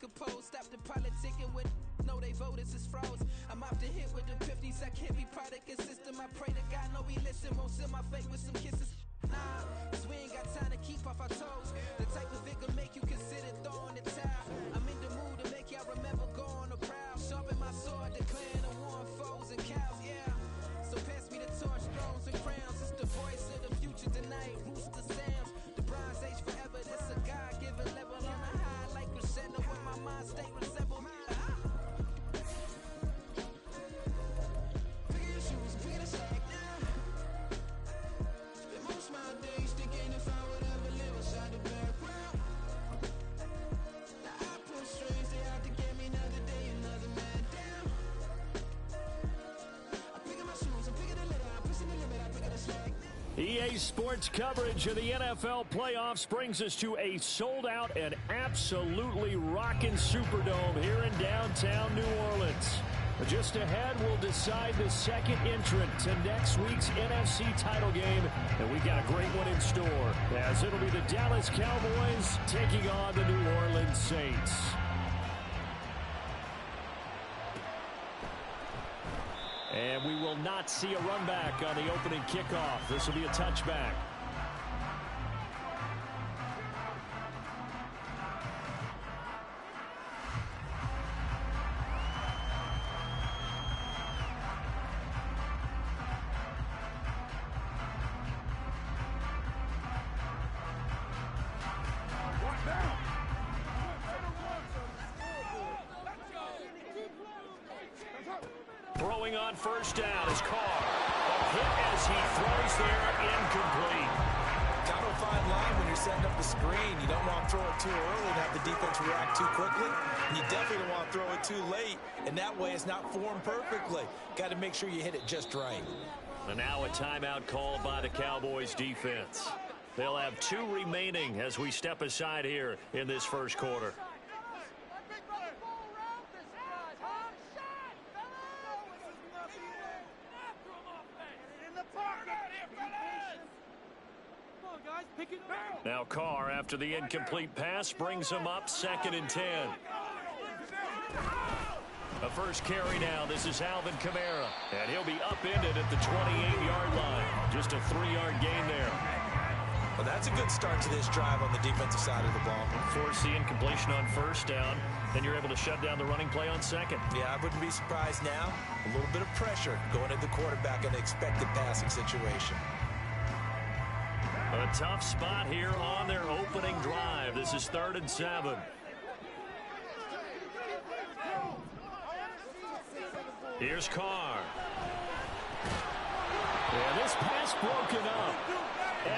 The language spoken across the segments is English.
composed. Stop the politicking with no, they voters is froze. I'm often hit with the 50s. I can't be product of system. I pray to God, no, he listen. Won't seal my fate with some kisses. Nah, cause we ain't got time to keep off our toes. The type of it can make you consider throwing the towel. I'm in the mood to make y'all remember going to proud. Sharpen my sword, declaring the war on foes and cows, yeah. So pass me the torch, thrones and crowns. It's the voice of the future tonight. Rooster sounds. The Bronze Age forever. This a God-given level on a high like crescendo with my mind state resemble. Pick your shoes, pick the slack now. Spend most my days thinking if I would ever live inside the background. Now I pull strings, they out to get me another day, another man down. I'm picking my shoes, I'm picking the letter, I'm pushing the limit, I'm picking the slack now. EA Sports coverage of the NFL playoffs brings us to a sold-out and absolutely rocking Superdome here in downtown New Orleans. Just ahead, we'll decide the second entrant to next week's NFC title game, and we've got a great one in store, as it'll be the Dallas Cowboys taking on the New Orleans Saints. And we will not see a run back on the opening kickoff. This will be a touchback. Throwing on first down is Carr. A hit as he throws there, incomplete. Got to a fine line when you're setting up the screen. You don't want to throw it too early and have the defense react too quickly. And you definitely don't want to throw it too late, and that way it's not formed perfectly. Got to make sure you hit it just right. And now a timeout called by the Cowboys defense. They'll have 2 remaining as we step aside here in this first quarter. Now Carr, after the incomplete pass, brings him up 2nd and 10. A first carry now. This is Alvin Kamara, and he'll be upended at the 28-yard line. Just a 3-yard gain there. Well, that's a good start to this drive on the defensive side of the ball. Force the incompletion on first down, then you're able to shut down the running play on second. Yeah, I wouldn't be surprised now. A little bit of pressure going at the quarterback in an expected passing situation. A tough spot here on their opening drive. This is 3rd and 7. Here's Carr. And this pass broken up.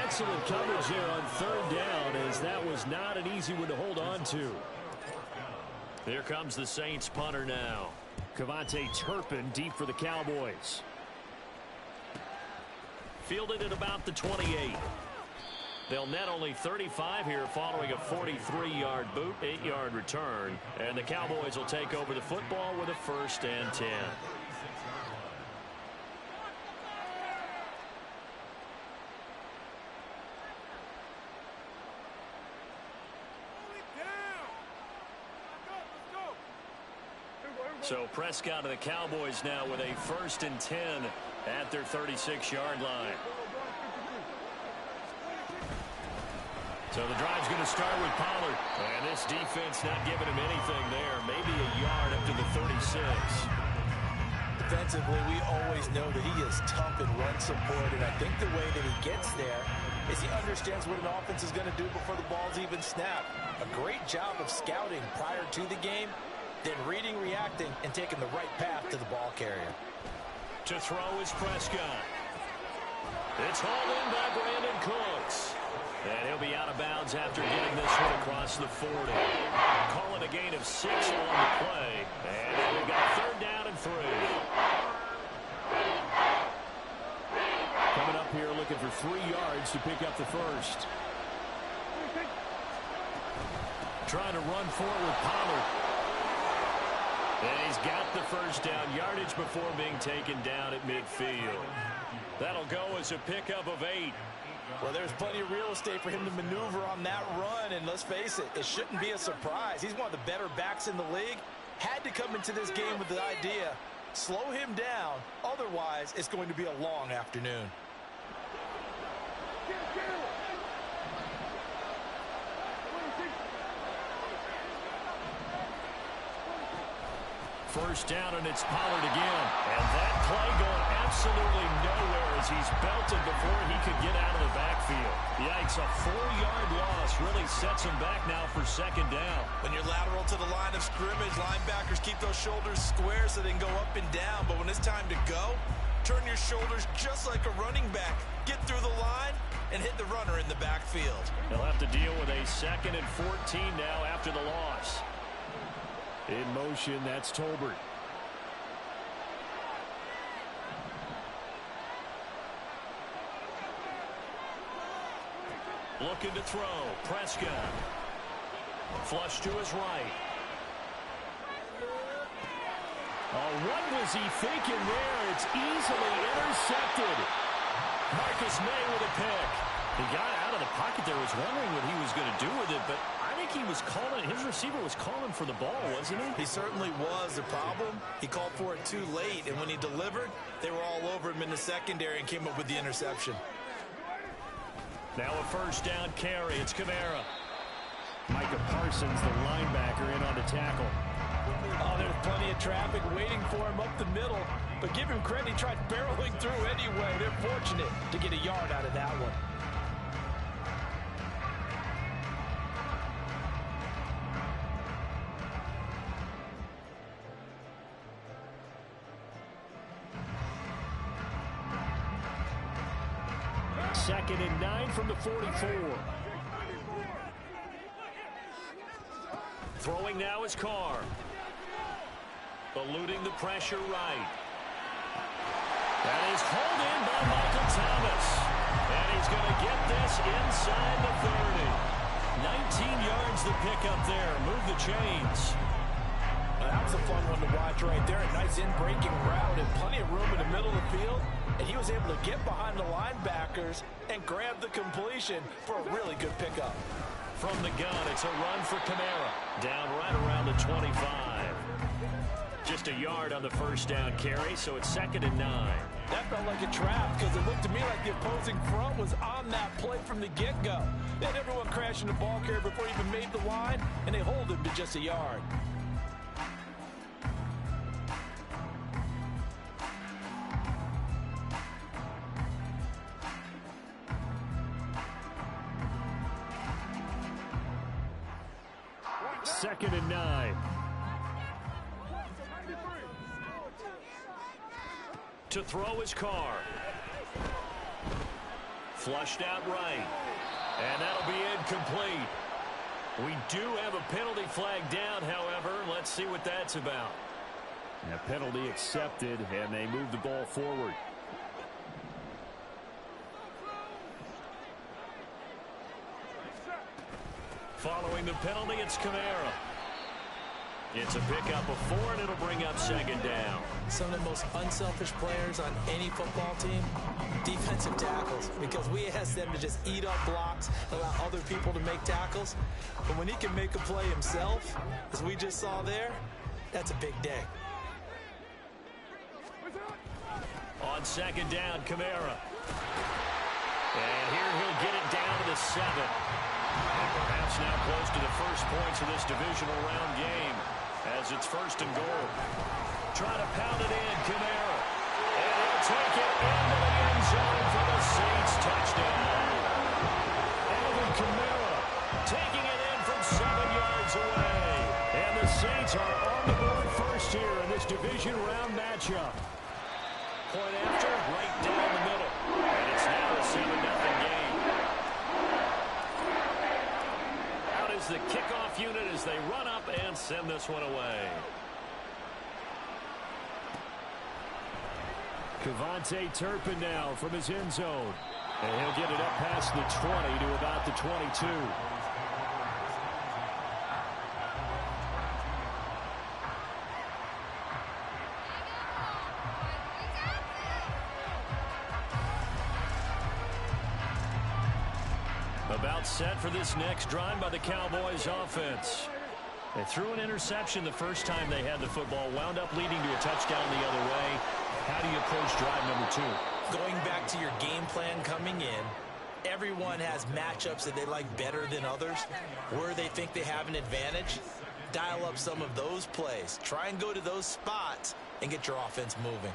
Excellent coverage there on 3rd down, as that was not an easy one to hold on to. Here comes the Saints punter now. Kevontae Turpin deep for the Cowboys. Fielded at about the 28. They'll net only 35 here following a 43-yard boot, 8-yard return. And the Cowboys will take over the football with a 1st and 10. So Prescott and the Cowboys now with a 1st and 10 at their 36-yard line. So the drive's going to start with Pollard. And this defense not giving him anything there. Maybe a yard up to the 36. Defensively, we always know that he is tough in run support, and I think the way that he gets there is he understands what an offense is going to do before the ball's even snapped. A great job of scouting prior to the game, then reading, reacting, and taking the right path to the ball carrier. To throw is Prescott. It's hauled in by Brandon Cooks. And he'll be out of bounds after getting this one across the 40. Call it a gain of 6 on the play. And we've got 3rd down and 3. Coming up here looking for 3 yards to pick up the first. Trying to run forward, Pollard. And he's got the first down yardage before being taken down at midfield. That'll go as a pickup of 8. Well, there's plenty of real estate for him to maneuver on that run, and let's face it, it shouldn't be a surprise. He's one of the better backs in the league. Had to come into this game with the idea, slow him down, otherwise it's going to be a long afternoon. First down, and it's Pollard again. And that play going absolutely nowhere as he's belted before he could get out of the backfield. Yikes, a 4-yard loss really sets him back now for second down. When you're lateral to the line of scrimmage, linebackers keep those shoulders square so they can go up and down. But when it's time to go, turn your shoulders just like a running back. Get through the line and hit the runner in the backfield. They'll have to deal with a 2nd and 14 now after the loss. In motion, that's Tolbert. Looking to throw. Prescott. Flush to his right. Oh, what was he thinking there? It's easily intercepted. Marcus May with a pick. He got out of the pocket there, was wondering what he was going to do with it, but I think he was calling, his receiver was calling for the ball, wasn't he? He certainly was. The problem, he called for it too late, and when he delivered, they were all over him in the secondary and came up with the interception. Now a first down carry. It's Kamara. Micah Parsons, the linebacker, in on the tackle. Oh, there's plenty of traffic waiting for him up the middle, but give him credit, he tried barreling through anyway. They're fortunate to get a yard out of that one. Second and 9 from the 44. Throwing now is Carr. Eluding the pressure right. That is hauled in by Michael Thomas. And he's going to get this inside the 30. 19 yards the pickup there. Move the chains. That was a fun one to watch right there. A nice in-breaking route and plenty of room in the middle of the field. And he was able to get behind the linebackers and grab the completion for a really good pickup. From the gun, it's a run for Kamara. Down right around the 25. Just a yard on the first down carry, so it's 2nd and 9. That felt like a trap because it looked to me like the opposing front was on that play from the get-go. They had everyone crashing the ball carrier before he even made the line, and they hold him to just a yard. Second and 9. To throw his Carr. Flushed out right. And that'll be incomplete. We do have a penalty flag down, however. Let's see what that's about. A penalty accepted, and they move the ball forward. Following the penalty, it's Kamara. It's a pickup of 4, and it'll bring up 2nd down. Some of the most unselfish players on any football team, defensive tackles, because we ask them to just eat up blocks, allow other people to make tackles. But when he can make a play himself, as we just saw there, that's a big day. On 2nd down, Kamara. And here he'll get it down to the 7. And perhaps now close to the first points of this divisional round game as it's 1st and goal. Try to pound it in, Kamara. And he'll take it into the end zone for the Saints touchdown. Alvin Kamara taking it in from 7 yards away. And the Saints are on the board first here in this division round matchup. Point after, right down the middle. And it's now a 7-0 game. The kickoff unit as they run up and send this one away. Kevontae Turpin now from his end zone. And he'll get it up past the 20 to about the 22. About set for this next drive by the Cowboys offense. They threw an interception the first time they had the football, wound up leading to a touchdown the other way. How do you approach drive number 2? Going back to your game plan coming in, everyone has matchups that they like better than others. Where they think they have an advantage, dial up some of those plays. Try and go to those spots and get your offense moving.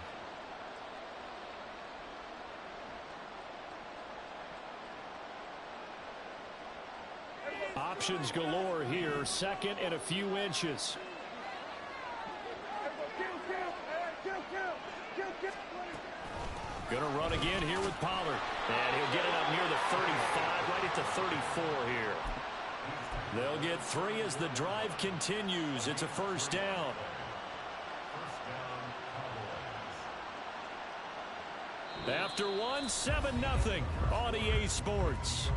Options galore here. Second and a few inches. Going to run again here with Pollard. And he'll get it up near the 35, right at the 34 here. They'll get 3 as the drive continues. It's a first down. After one, 7-0 on EA Sports.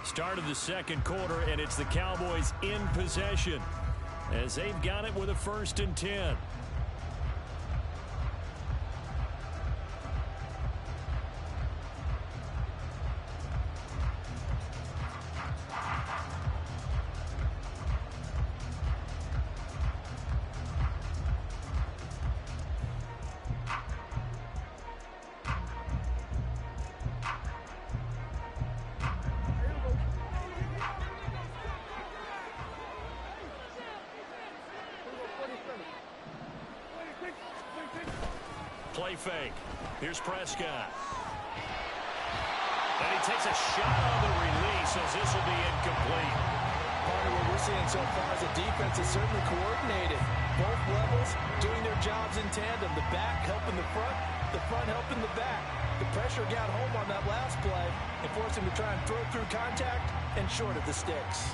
Start of the second quarter, and it's the Cowboys in possession as they've got it with a 1st and 10. Play fake. Here's Prescott. And he takes a shot on the release as this will be incomplete. Part of what we're seeing so far is the defense is certainly coordinated. Both levels doing their jobs in tandem. The back helping the front helping the back. The pressure got home on that last play and forced him to try and throw through contact and short of the sticks.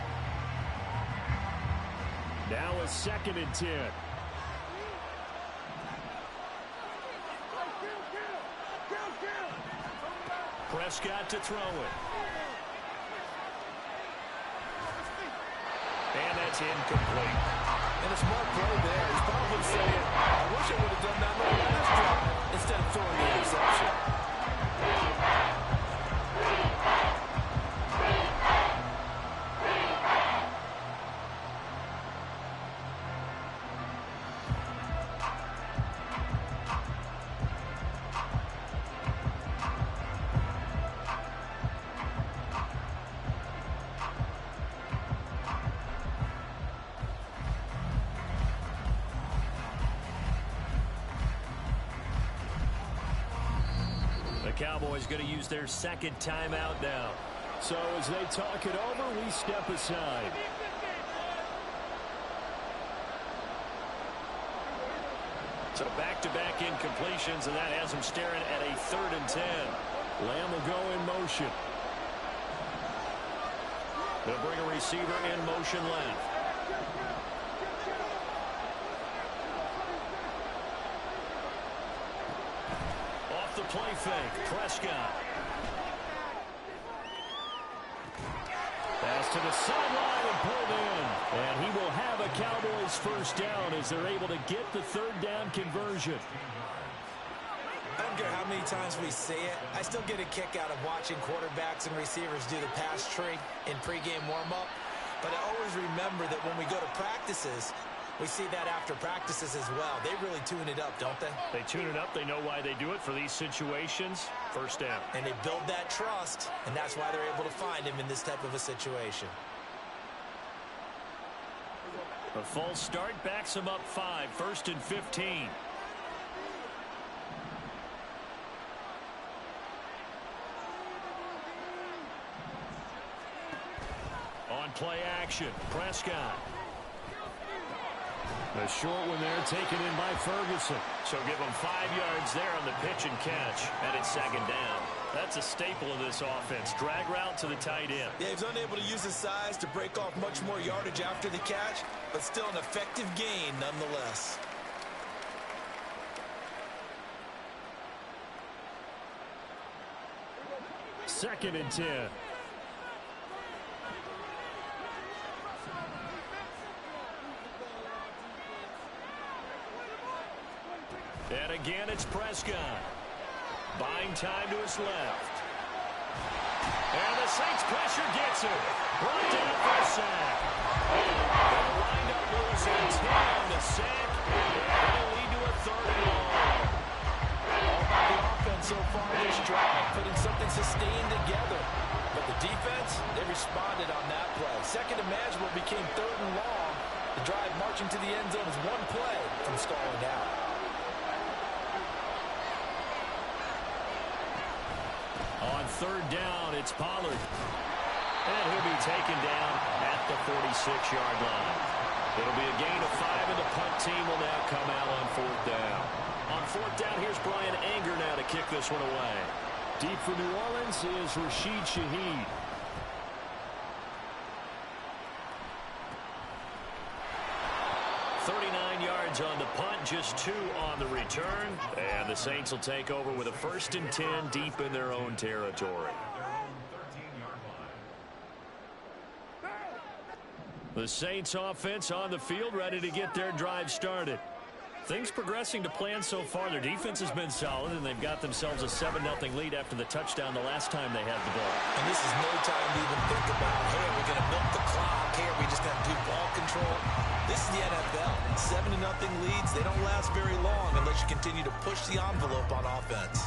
Now a 2nd and 10. Prescott to throw it. And that's incomplete. And a smart play there. He's probably saying, I wish I would have done that on the last drive instead of throwing the interception. Cowboys going to use their 2nd timeout now. So as they talk it over, we step aside. So back-to-back incompletions, and that has them staring at a 3rd and 10. Lamb will go in motion. They'll bring a receiver in motion left. The play fake, Prescott. Pass to the sideline and pulled in. And he will have a Cowboys 1st down as they're able to get the 3rd down conversion. I don't care how many times we say it, I still get a kick out of watching quarterbacks and receivers do the pass tree in pregame warm-up. But I always remember that when we go to practices, we see that after practices as well. They really tune it up, don't they? They tune it up. They know why they do it for these situations. 1st down. And they build that trust, and that's why they're able to find him in this type of a situation. A false start backs him up 5. 1st and 15. On play action, Prescott. A short one there taken in by Ferguson. So give him 5 yards there on the pitch and catch. And it's 2nd down. That's a staple of this offense. Drag route to the tight end. Yeah, he's unable to use his size to break off much more yardage after the catch, but still an effective gain nonetheless. Second and 10. And again, it's Prescott. Buying time to his left. And the Saints pressure gets him. Brought down for a sack. They'll wind up losing 10 on the sack. That'll lead to a 3rd and long. All about the offense so far this drive, putting something sustained together. But the defense, they responded on that play. Second and manageable became 3rd and long. The drive marching to the end zone is one play from stalling out. On 3rd down, it's Pollard. And he'll be taken down at the 46-yard line. It'll be a gain of 5, and the punt team will now come out on 4th down. On 4th down, here's Brian Anger now to kick this one away. Deep for New Orleans is Rashid Shaheed. On the punt, just 2 on the return, and the Saints will take over with a 1st and 10 deep in their own territory. The Saints offense on the field, ready to get their drive started. Things progressing to plan so far. Their defense has been solid, and they've got themselves a 7-0 lead after the touchdown the last time they had the ball. And this is no time to even think about, hey, we're going to milk the clock. Hey, we just got to do ball control. This is the NFL. 7-0 leads, they don't last very long unless you continue to push the envelope on offense.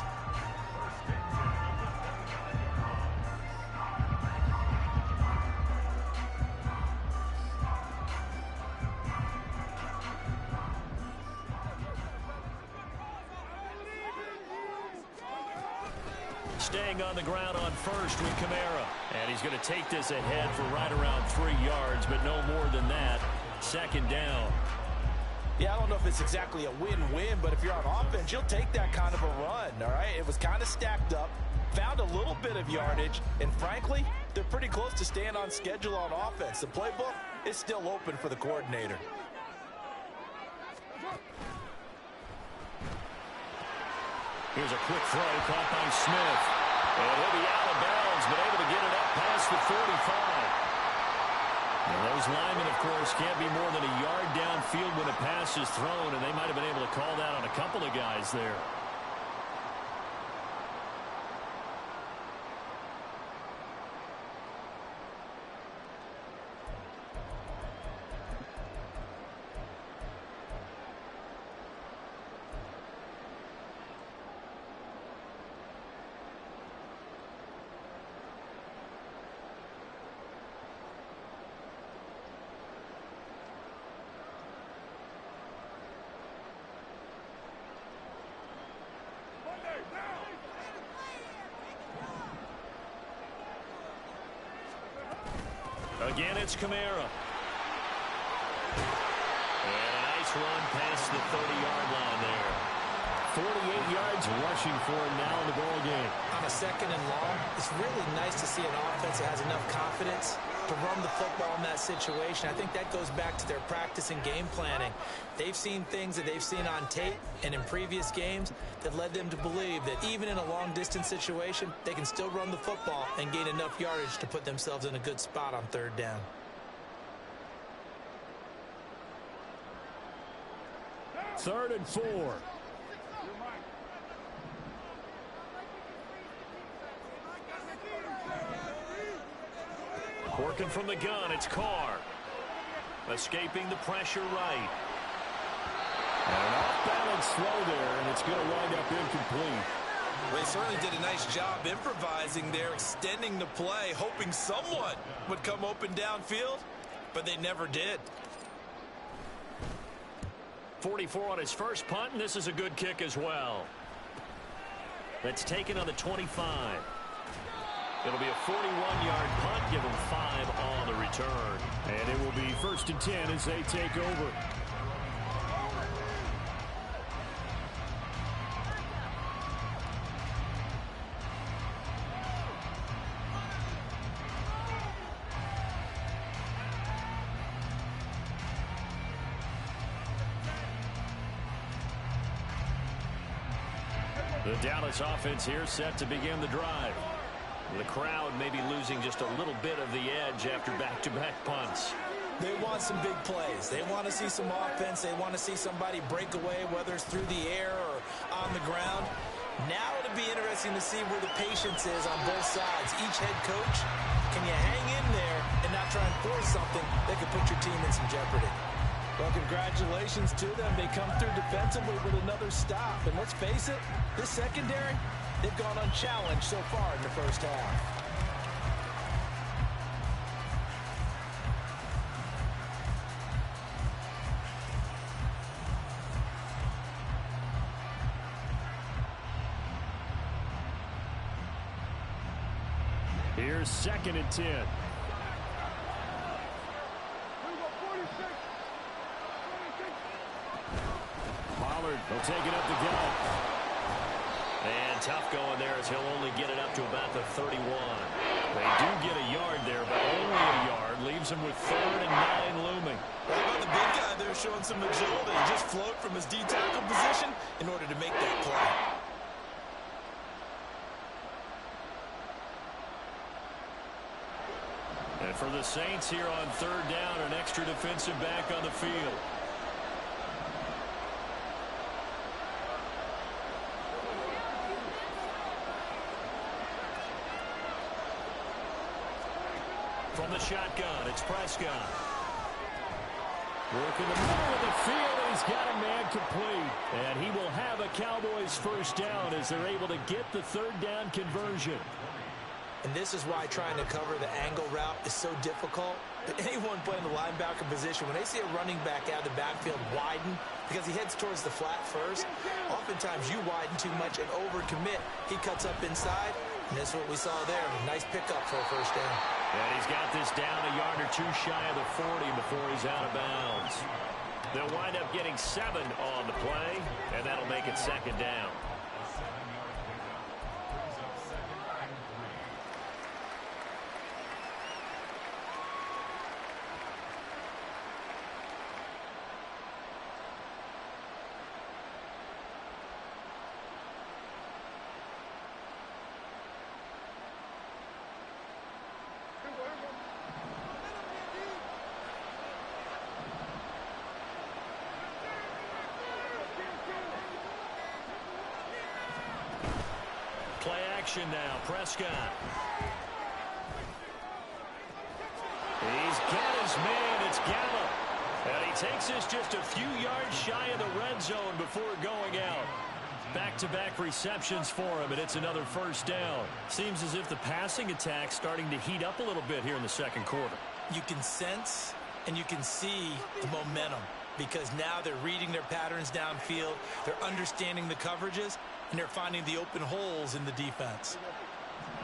Staying on the ground on 1st with Kamara. And he's going to take this ahead for right around 3 yards, but no more than that. 2nd down. Yeah, I don't know if it's exactly a win-win, but if you're on offense, you'll take that kind of a run, all right? It was kind of stacked up, found a little bit of yardage, and frankly, they're pretty close to staying on schedule on offense. The playbook is still open for the coordinator. Here's a quick throw caught by Smith. And he'll be out of bounds, but able to get it up past the 45. And those linemen, of course, can't be more than a yard downfield when a pass is thrown, and they might have been able to call that on a couple of guys there. Again, it's Kamara. And a nice run past the 30-yard line there. 48 yards rushing for him now in the ball game. On a 2nd and long, it's really nice to see an offense that has enough confidence to run the football in that situation. I think that goes back to their practice and game planning. They've seen things that they've seen on tape and in previous games that led them to believe that even in a long-distance situation, they can still run the football and gain enough yardage to put themselves in a good spot on 3rd down. Third and 4. Working from the gun, it's Carr. Escaping the pressure right. And an off-balance throw there, and it's going to wind up incomplete. Well, they certainly did a nice job improvising there, extending the play, hoping someone would come open downfield, but they never did. 44 on his first punt, and this is a good kick as well. That's taken on the 25. It'll be a 41-yard punt, give him 5 on the return. And it will be 1st and 10 as they take over. The Dallas offense here set to begin the drive. The crowd may be losing just a little bit of the edge after back-to-back punts. They want some big plays. They want to see some offense. They want to see somebody break away, whether it's through the air or on the ground. Now it'll be interesting to see where the patience is on both sides. Each head coach, can you hang in there and not try and force something that could put your team in some jeopardy? Well, congratulations to them. They come through defensively with another stop. And let's face it, this secondary, they've gone unchallenged so far in the first half. Here's 2nd and 10. Pollard will take it up the gut. And tough going there as he'll only get it up to about the 31. They do get a yard there, but only a yard. Leaves him with 3rd and 9 looming. What about the big guy there showing some agility? Just float from his D-tackle position in order to make that play. And for the Saints here on 3rd down, an extra defensive back on the field. From the shotgun, it's Prescott. Working the middle of the field, and he's got a man complete. And he will have a Cowboys first down as they're able to get the 3rd down conversion. And this is why trying to cover the angle route is so difficult. Anyone playing the linebacker position, when they see a running back out of the backfield widen because he heads towards the flat first, oftentimes you widen too much and overcommit. He cuts up inside, and that's what we saw there. A nice pickup for a first down. And he's got this down a yard or 2 shy of the 40 before he's out of bounds. They'll wind up getting 7 on the play, and that'll make it 2nd down. Play action now, Prescott. He's got his man, it's Gallup. And he takes this just a few yards shy of the red zone before going out. Back-to-back receptions for him, and it's another first down. Seems as if the passing attack's starting to heat up a little bit here in the 2nd quarter. You can sense and you can see the momentum because now they're reading their patterns downfield, they're understanding the coverages, and they're finding the open holes in the defense.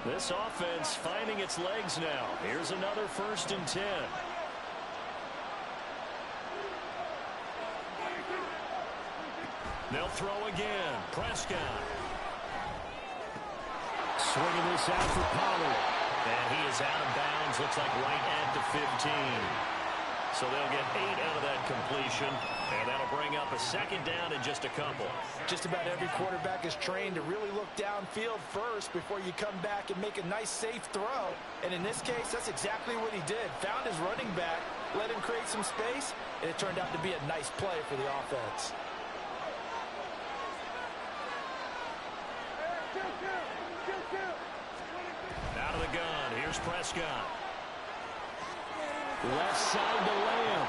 This offense finding its legs now. Here's another 1st and 10. They'll throw again. Prescott. Swinging this out for Pollard. And he is out of bounds. Looks like right at the 15. So they'll get 8 out of that completion. And that'll bring up a 2nd down in just a couple. Just about every quarterback is trained to really look downfield first before you come back and make a nice, safe throw. And in this case, that's exactly what he did. Found his running back, let him create some space, and it turned out to be a nice play for the offense. Out of the gun, here's Prescott. Left side to Lamb.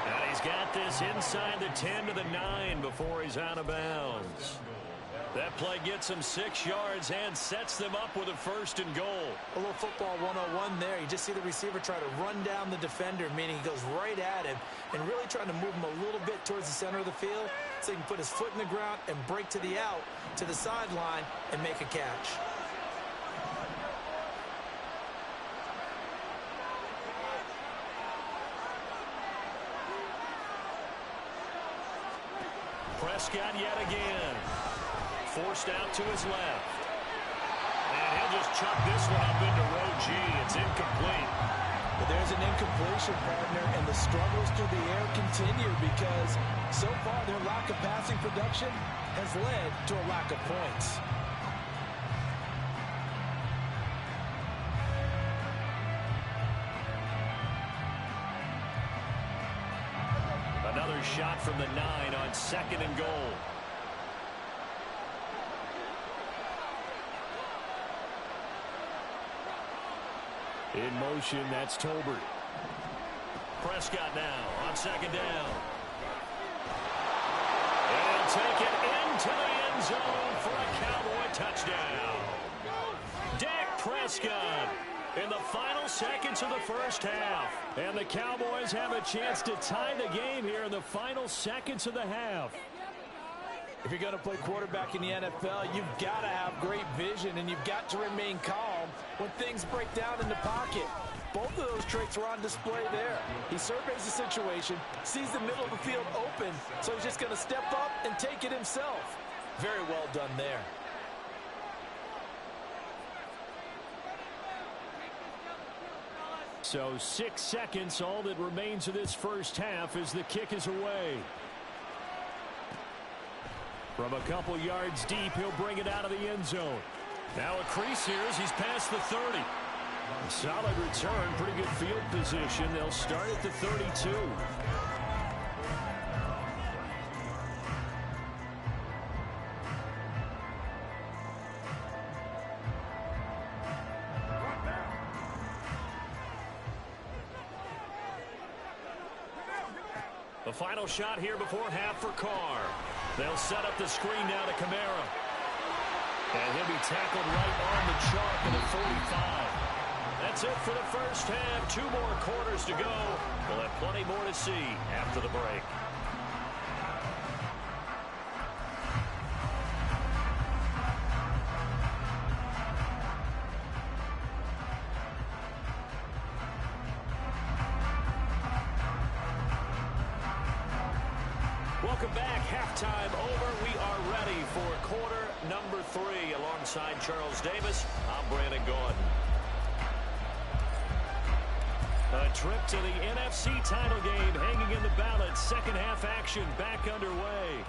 And he's got this inside the 10 to the 9 before he's out of bounds. That play gets him 6 yards and sets them up with a 1st and goal. A little football 101 there. You just see the receiver try to run down the defender, meaning he goes right at him and really trying to move him a little bit towards the center of the field so he can put his foot in the ground and break to the out, to the sideline, and make a catch. Prescott yet again. Forced out to his left. And he'll just chuck this one up into row G. It's incomplete. But there's an incompletion, partner, and the struggles through the air continue because so far their lack of passing production has led to a lack of points. Another shot from the 9 on 2nd and goal. In motion, that's Tolbert. Prescott now on second down. And he'll take it into the end zone for a Cowboy touchdown. Dak Prescott in the final seconds of the first half. And the Cowboys have a chance to tie the game here in the final seconds of the half. If you're going to play quarterback in the NFL, you've got to have great vision, and you've got to remain calm when things break down in the pocket. Both of those traits were on display there. He surveys the situation, sees the middle of the field open, so he's just going to step up and take it himself. Very well done there. So 6 seconds, all that remains of this first half as the kick is away. From a couple yards deep, he'll bring it out of the end zone. Now a crease here as he's past the 30. Solid return, pretty good field position. They'll start at the 32. The final shot here before half for Carr. They'll set up the screen now to Kamara. And he'll be tackled right on the chalk at the 45. That's it for the first half. 2 more quarters to go. We'll have plenty more to see after the break. Welcome back. Halftime over. We are ready for quarter number 3. Alongside Charles Davis, I'm Brandon Gaudin. A trip to the NFC title game hanging in the balance. Second half action back underway.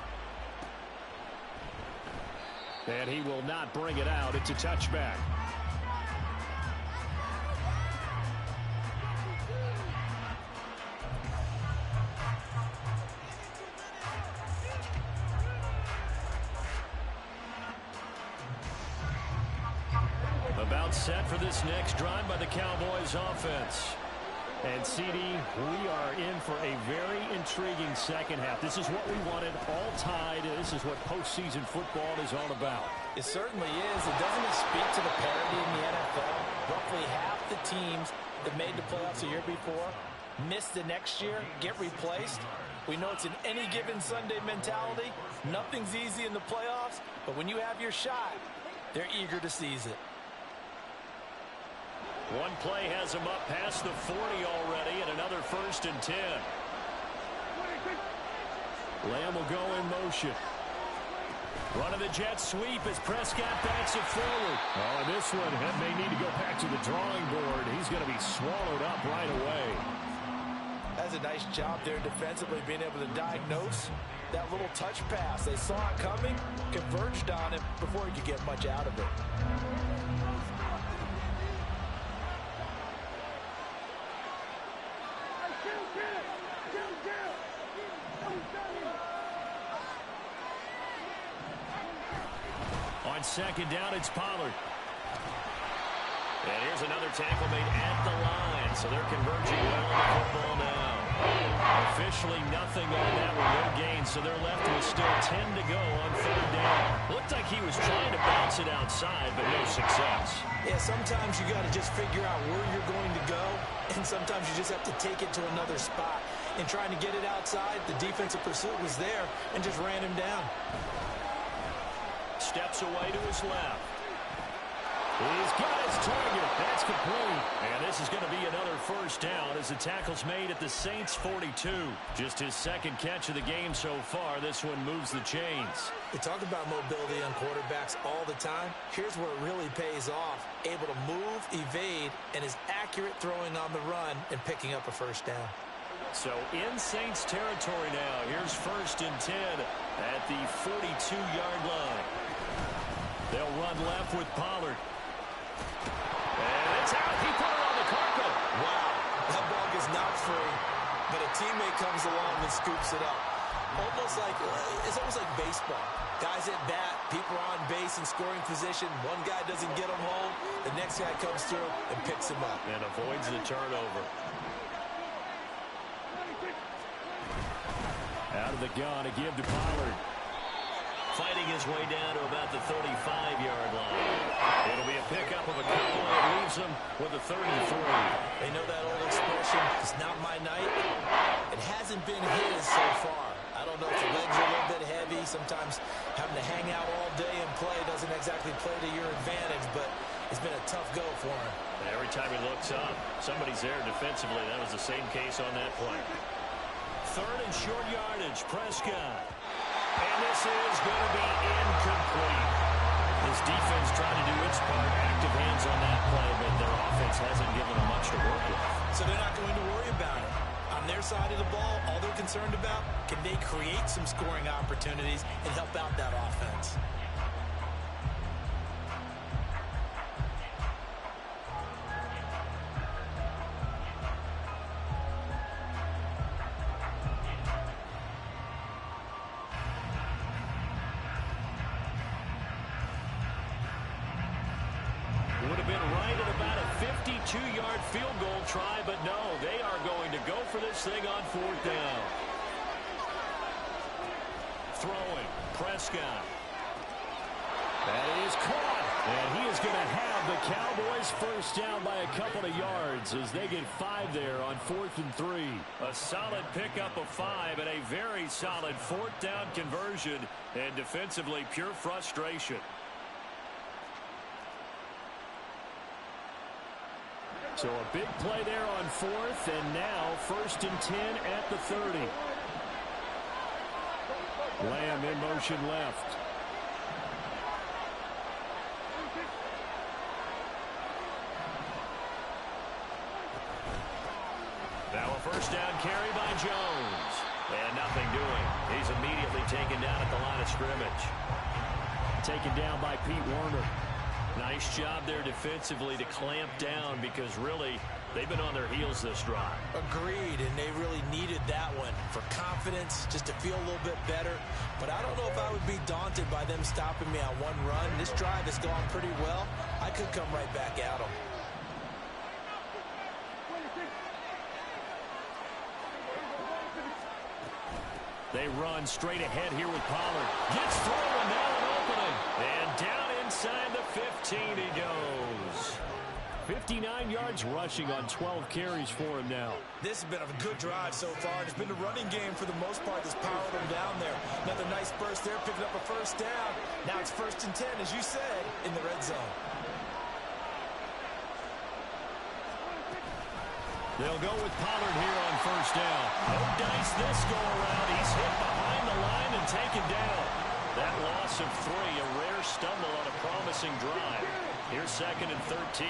And he will not bring it out. It's a touchback. About set for this next drive by the Cowboys offense. And CD, we are in for a very intriguing second half. This is what we wanted, all tied. This is what postseason football is all about. It certainly is. It doesn't speak to the parity in the NFL. Roughly half the teams that made the playoffs the year before miss the next year, get replaced. We know it's an any given Sunday mentality. Nothing's easy in the playoffs, but when you have your shot, they're eager to seize it. One play has him up past the 40 already, and another 1st and 10. Lamb will go in motion. Running the jet sweep as Prescott backs it forward. Oh, and this one may need to go back to the drawing board. He's going to be swallowed up right away. That's a nice job there defensively, being able to diagnose that little touch pass. They saw it coming, converged on it before he could get much out of it. On second down, it's Pollard. And here's another tackle made at the line. So they're converging well on the football now. Officially nothing on that one. No gain. So they're left with still 10 to go on 3rd down. Looked like he was trying to bounce it outside, but no success. Yeah, sometimes you got to just figure out where you're going to go, and sometimes you just have to take it to another spot. And trying to get it outside, the defensive pursuit was there and just ran him down. Steps away to his left. He's got his target. That's complete. And this is going to be another 1st down as the tackle's made at the Saints 42. Just his 2nd catch of the game so far. This one moves the chains. We talk about mobility on quarterbacks all the time. Here's where it really pays off. Able to move, evade, and is accurate throwing on the run and picking up a 1st down. So in Saints territory now. Here's 1st and 10 at the 42-yard line. They'll run left with Pollard. And it's out. He put it on the carpet. Wow. That ball gets knocked free, but a teammate comes along and scoops it up. It's almost like baseball. Guys at bat, people are on base in scoring position. One guy doesn't get him home. The next guy comes through and picks him up. And avoids the turnover. Out of the gun to give to Pollard. Fighting his way down to about the 35-yard line. It'll be a pickup of a couple, and it leaves him with a 33. They know that old expression, it's not my night. It hasn't been his so far. I don't know if the legs are a little bit heavy. Sometimes having to hang out all day and play doesn't exactly play to your advantage, but it's been a tough go for him. And every time he looks up, somebody's there defensively. That was the same case on that play. Third and short yardage, Prescott. And this is going to be incomplete. This defense trying to do its part. Active hands on that play, but their offense hasn't given them much to work with. So they're not going to worry about it. On their side of the ball, all they're concerned about, can they create some scoring opportunities and help out that offense? Would have been right at about a 52-yard field goal try, but no, they are going to go for this thing on fourth down. Throwing, Prescott. That is caught. And he is going to have the Cowboys first down by a couple of yards as they get 5 there on 4th and 3. A solid pickup of 5 and a very solid fourth down conversion, and defensively pure frustration. So a big play there on 4th, and now 1st and 10 at the 30. Lamb in motion left. Now a first down carry by Jones. And nothing doing. He's immediately taken down at the line of scrimmage. Taken down by Pete Werner. Nice job there defensively to clamp down, because really they've been on their heels this drive. Agreed, and they really needed that one for confidence, just to feel a little bit better. But I don't know if I would be daunted by them stopping me on one run. This drive has gone pretty well. I could come right back at them. They run straight ahead here with Pollard. Gets through, and now an opening. And down inside the 15 he goes. 59 yards rushing on 12 carries for him now. This has been a good drive so far. It's been the running game for the most part that's powered them down there. Another nice burst there, picking up a first down. Now it's 1st and 10, as you said, in the red zone. They'll go with Pollard here on first down. No dice this go around. He's hit behind the line and taken down. That loss of 3, a rare stumble on a promising drive. Here's 2nd and 13.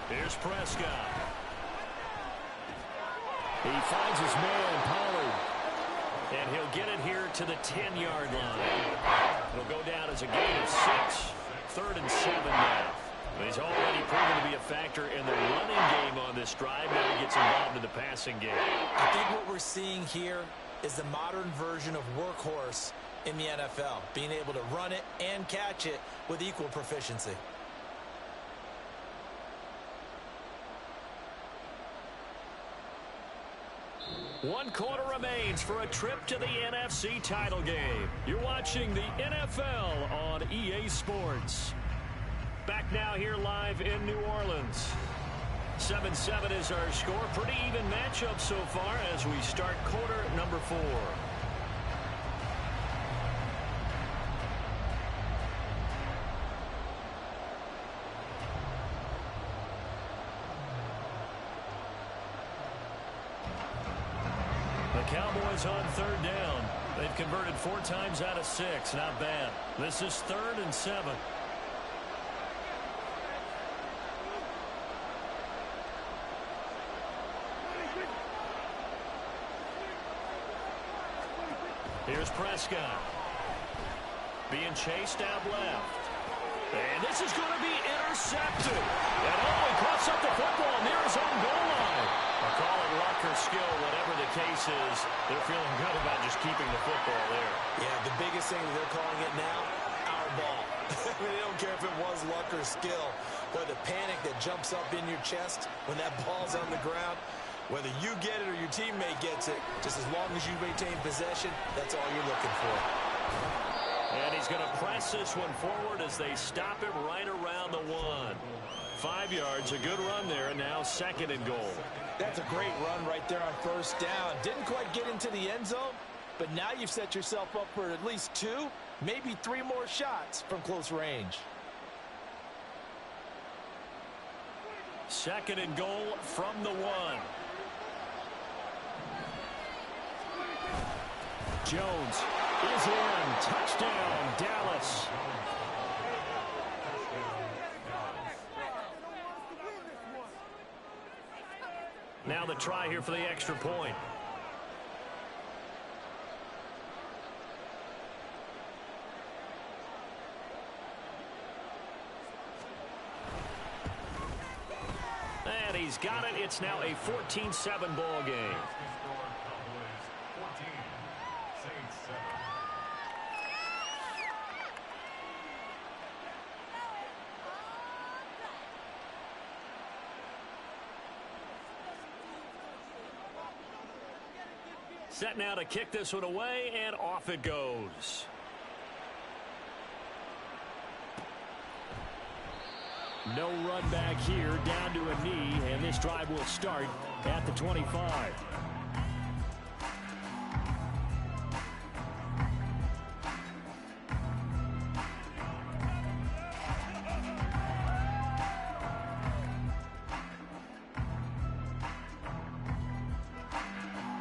Here's Prescott. He finds his man, Pollard. And he'll get it here to the 10-yard line. It'll go down as a gain of 6. 3rd and 7 now. He's already proven to be a factor in the running game on this drive. Now he gets involved in the passing game. I think what we're seeing here is the modern version of workhorse in the NFL, being able to run it and catch it with equal proficiency. One quarter remains for a trip to the NFC title game. You're watching the NFL on EA Sports. Back now here live in New Orleans. 7-7 is our score. Pretty even matchup so far as we start quarter number 4. The Cowboys on 3rd down. They've converted 4 times out of 6. Not bad. This is 3rd and 7. Here's Prescott. Being chased out left. And this is going to be intercepted. And he cuts up the football near his own goal line. I'll call it luck or skill, whatever the case is they're feeling good about just keeping the football there. Yeah, the biggest thing that they're calling it now, our ball. I mean, they don't care if it was luck or skill. Boy, the panic that jumps up in your chest when that ball's on the ground, whether you get it or your teammate gets it, just as long as you maintain possession, that's all you're looking for. And he's going to press this one forward as they stop him right around the 1. 5 yards, a good run there, and now 2nd and goal. That's a great run right there on first down. Didn't quite get into the end zone, but now you've set yourself up for at least 2, maybe 3 more shots from close range. 2nd and goal from the 1. Jones is in. Touchdown, Dallas. Now the try here for the extra point. And he's got it. It's now a 14-7 ball game. Set now to kick this one away, and off it goes. No run back here, down to a knee, and this drive will start at the 25.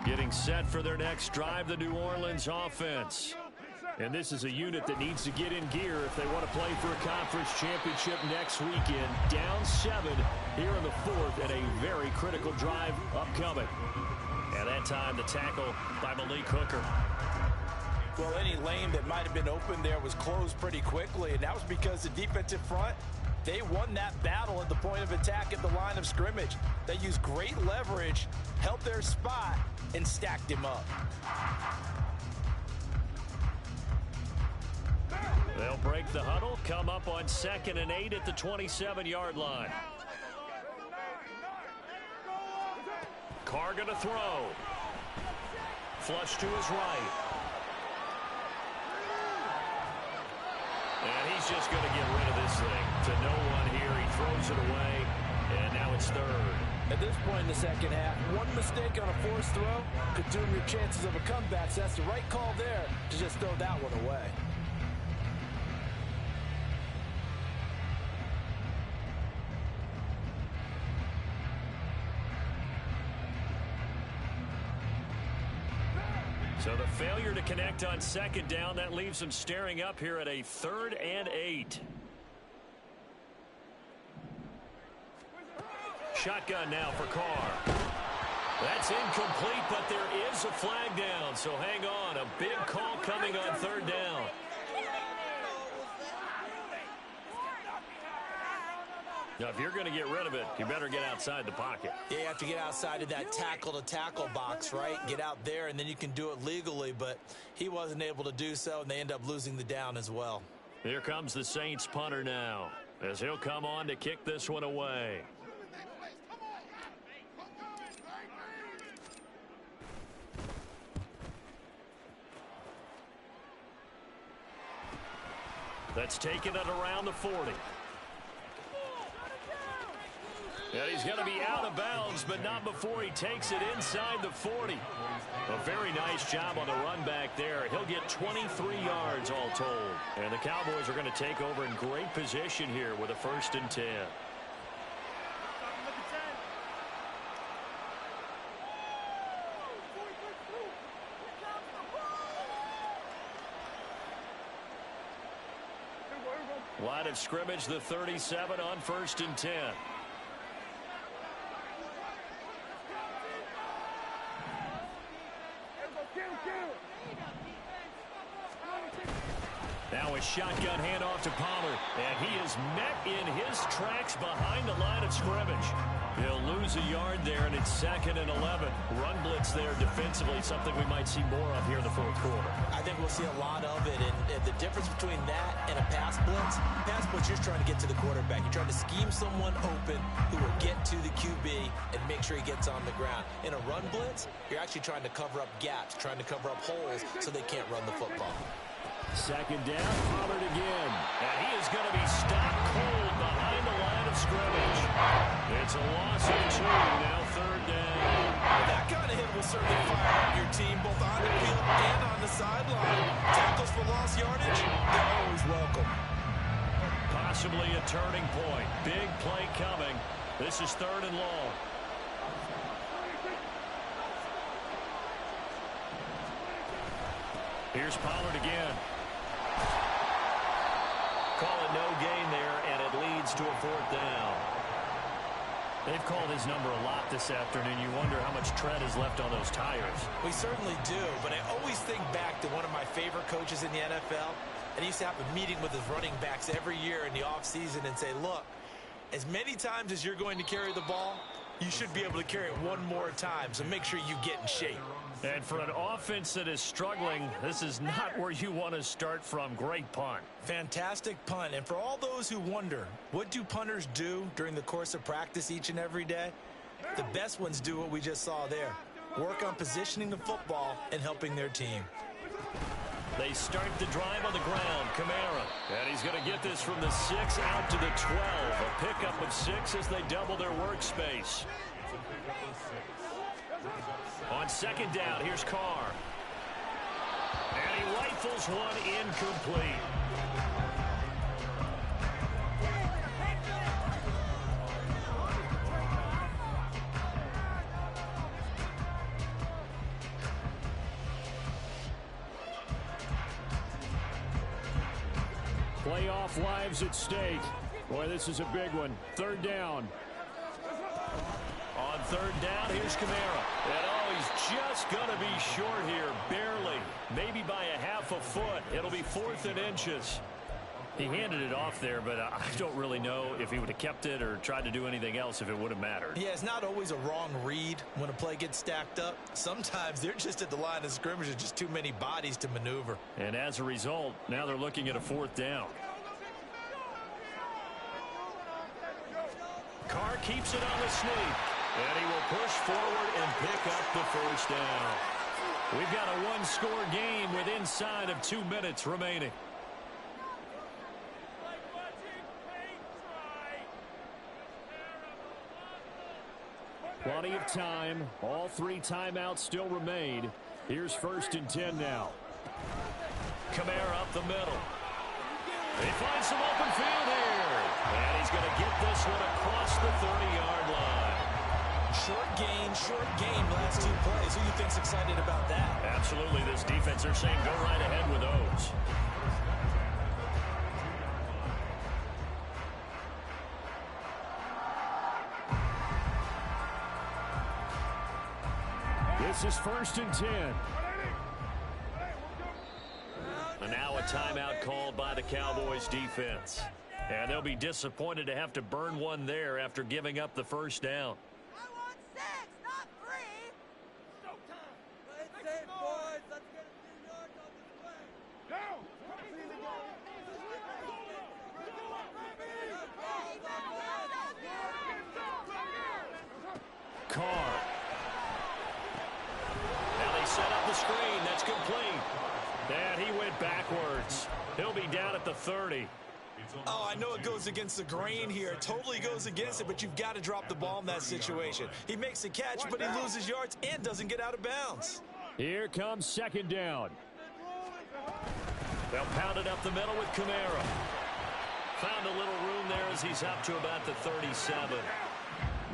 Getting set for their next drive, the New Orleans offense. And this is a unit that needs to get in gear if they want to play for a conference championship next weekend. Down 7 here in the 4th, and a very critical drive upcoming. And that time the tackle by Malik Hooker. Well, any lane that might have been open there was closed pretty quickly, and that was because the defensive front, they won that battle at the point of attack at the line of scrimmage. They used great leverage, held their spot, and stacked him up. They'll break the huddle, come up on 2nd and 8 at the 27-yard line. Carr going to throw. Flush to his right. And he's just going to get rid of this thing to no one here. He throws it away, and now it's 3rd. At this point in the second half, one mistake on a forced throw could doom your chances of a comeback. So that's the right call there to just throw that one away. So the failure to connect on 2nd down, that leaves them staring up here at a 3rd and 8. Shotgun now for Carr. That's incomplete, but there is a flag down, so hang on. A big call coming on 3rd down. Now, if you're going to get rid of it, you better get outside the pocket. Yeah, you have to get outside of that tackle-to-tackle box, right? Get out there, and then you can do it legally, but he wasn't able to do so, and they end up losing the down as well. Here comes the Saints punter now, as he'll come on to kick this one away. That's taken it around the 40. And he's going to be out of bounds, but not before he takes it inside the 40. A very nice job on the run back there. He'll get 23 yards all told. And the Cowboys are going to take over in great position here with a 1st and 10. Line of scrimmage, the 37 on 1st and 10. Now a shotgun handoff to Palmer, and he is met in his tracks behind the line of scrimmage. He'll lose lose a yard there, and it's 2nd and 11. Run blitz there defensively, something we might see more of here in the fourth quarter. I think we'll see a lot of it, and the difference between that and a pass blitz, you're trying to get to the quarterback. You're trying to scheme someone open who will get to the QB and make sure he gets on the ground. In a run blitz, you're actually trying to cover up gaps, trying to cover up holes so they can't run the football. 2nd down, Pollard again. And he is going to be stopped cold behind the line of scrimmage. It's a loss of 2, now 3rd down. That kind of hit will certainly fire up your team, both on the field and on the sideline. Tackles for lost yardage, they're always welcome. Possibly a turning point. Big play coming. This is 3rd and long. Here's Pollard again. Call it no gain there, and it leads to a 4th down. They've called his number a lot this afternoon. You wonder how much tread is left on those tires. We certainly do, but I always think back to one of my favorite coaches in the NFL, and he used to have a meeting with his running backs every year in the offseason and say, look, as many times as you're going to carry the ball, you should be able to carry it one more time, so make sure you get in shape. And for an offense that is struggling, this is not where you want to start from. Great punt. Fantastic punt. And for all those who wonder, what do punters do during the course of practice each and every day? The best ones do what we just saw there. Work on positioning the football and helping their team. They start the drive on the ground. Kamara. And he's going to get this from the 6 out to the 12. A pickup of 6 as they double their workspace. On 2nd down, here's Carr. And he rifles one incomplete. Playoff lives at stake. Boy, this is a big one. 3rd down. On 3rd down, here's Kamara. And he's just going to be short here, barely. Maybe by a half a foot. It'll be 4th and inches. He handed it off there, but I don't really know if he would have kept it or tried to do anything else if it would have mattered. Yeah, it's not always a wrong read when a play gets stacked up. Sometimes they're just at the line of scrimmage. There's just too many bodies to maneuver. And as a result, now they're looking at a 4th down. Carr keeps it on the sneak. And he will push forward and pick up the 1st down. We've got a one-score game with inside of 2 minutes remaining. Plenty of time. All 3 timeouts still remain. Here's 1st and 10 now. Kamara up the middle. He finds some open field here. And he's going to get this one across the 30-yard line. Short game, last 2 plays. Who do you think's excited about that? Absolutely. This defense, they're saying go right ahead with those. This is 1st and 10. And now a timeout called by the Cowboys defense. And they'll be disappointed to have to burn one there after giving up the 1st down. I want 6, not 3. Showtime. Let's it, boys. Let's get a few yards on this play. Down. Carr. Now they set up the screen. That's complete. And he went backwards. He'll be down at the 30. Oh, I know it goes against the grain here. It totally goes against it, but you've got to drop the ball in that situation. He makes a catch, but he loses yards and doesn't get out of bounds. Here comes 2nd down. They'll pound it up the middle with Kamara. Found a little room there as he's up to about the 37.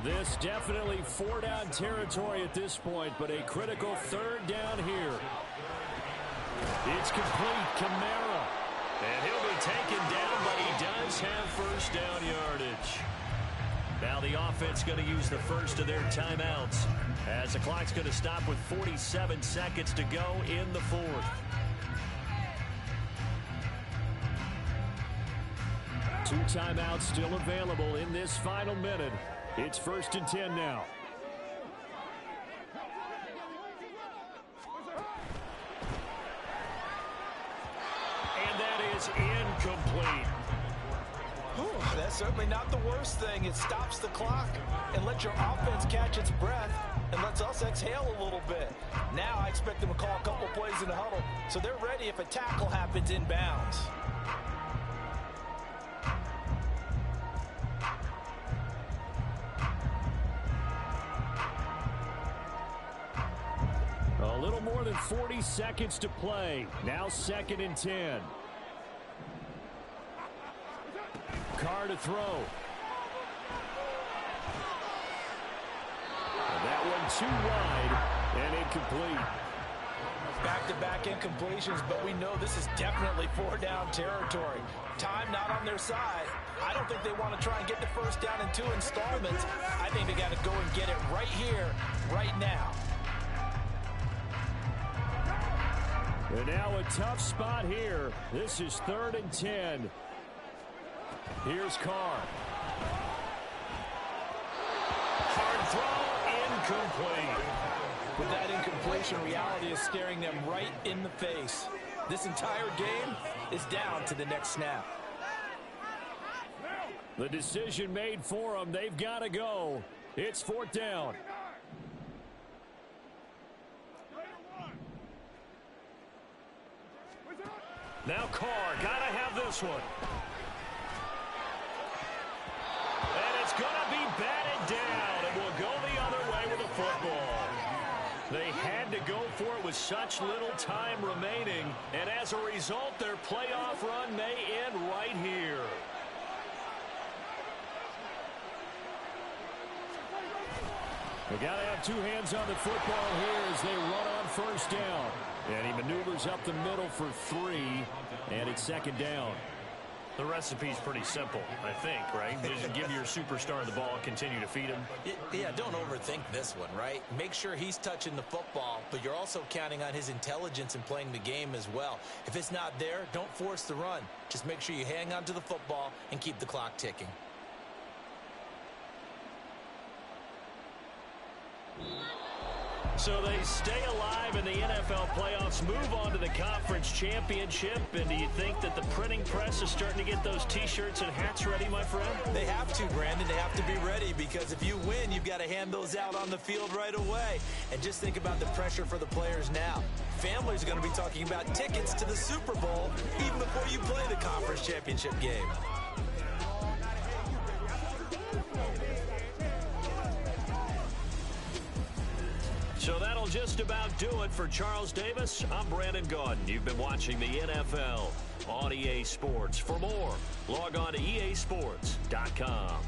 This definitely 4-down territory at this point, but a critical 3rd down here. It's complete. Kamara. And he'll be taken down, but he does have 1st down yardage. Now the offense going to use the first of their timeouts as the clock's going to stop with 47 seconds to go in the 4th. Two timeouts still available in this final minute. It's 1st and 10 now. And that is incomplete. That's certainly not the worst thing. It stops the clock and lets your offense catch its breath and lets us exhale a little bit. Now I expect them to call a couple plays in the huddle so they're ready if a tackle happens inbounds. A little more than 40 seconds to play. Now 2nd and 10. Carr to throw. And that one too wide and incomplete. Back-to-back incompletions, but we know this is definitely 4-down territory. Time not on their side. I don't think they want to try and get the first down in 2 installments. I think they got to go and get it right here, right now. And now a tough spot here. This is 3rd and 10. Here's Carr. Hard throw, incomplete. With that incompletion, reality is staring them right in the face. This entire game is down to the next snap. The decision made for them. They've got to go. It's 4th down. Now Carr, gotta have this one. And it's gonna be batted down, and we'll go the other way with the football. They had to go for it with such little time remaining, and as a result, their playoff run may end right here. They got to have 2 hands on the football here as they run on 1st down. And he maneuvers up the middle for 3, and it's 2nd down. The recipe's pretty simple, I think, right? Just give your superstar the ball, continue to feed him. Yeah, don't overthink this one, right? Make sure he's touching the football, but you're also counting on his intelligence in playing the game as well. If it's not there, don't force the run. Just make sure you hang on to the football and keep the clock ticking. So they stay alive in the NFL playoffs, move on to the conference championship. And do you think that the printing press is starting to get those T-shirts and hats ready, my friend? They have to, Brandon. They have to be ready because if you win, you've got to hand those out on the field right away. And just think about the pressure for the players now. Families are going to be talking about tickets to the Super Bowl even before you play the conference championship game. So that'll just about do it for Charles Davis. I'm Brandon Gaudin. You've been watching the NFL on EA Sports. For more, log on to easports.com.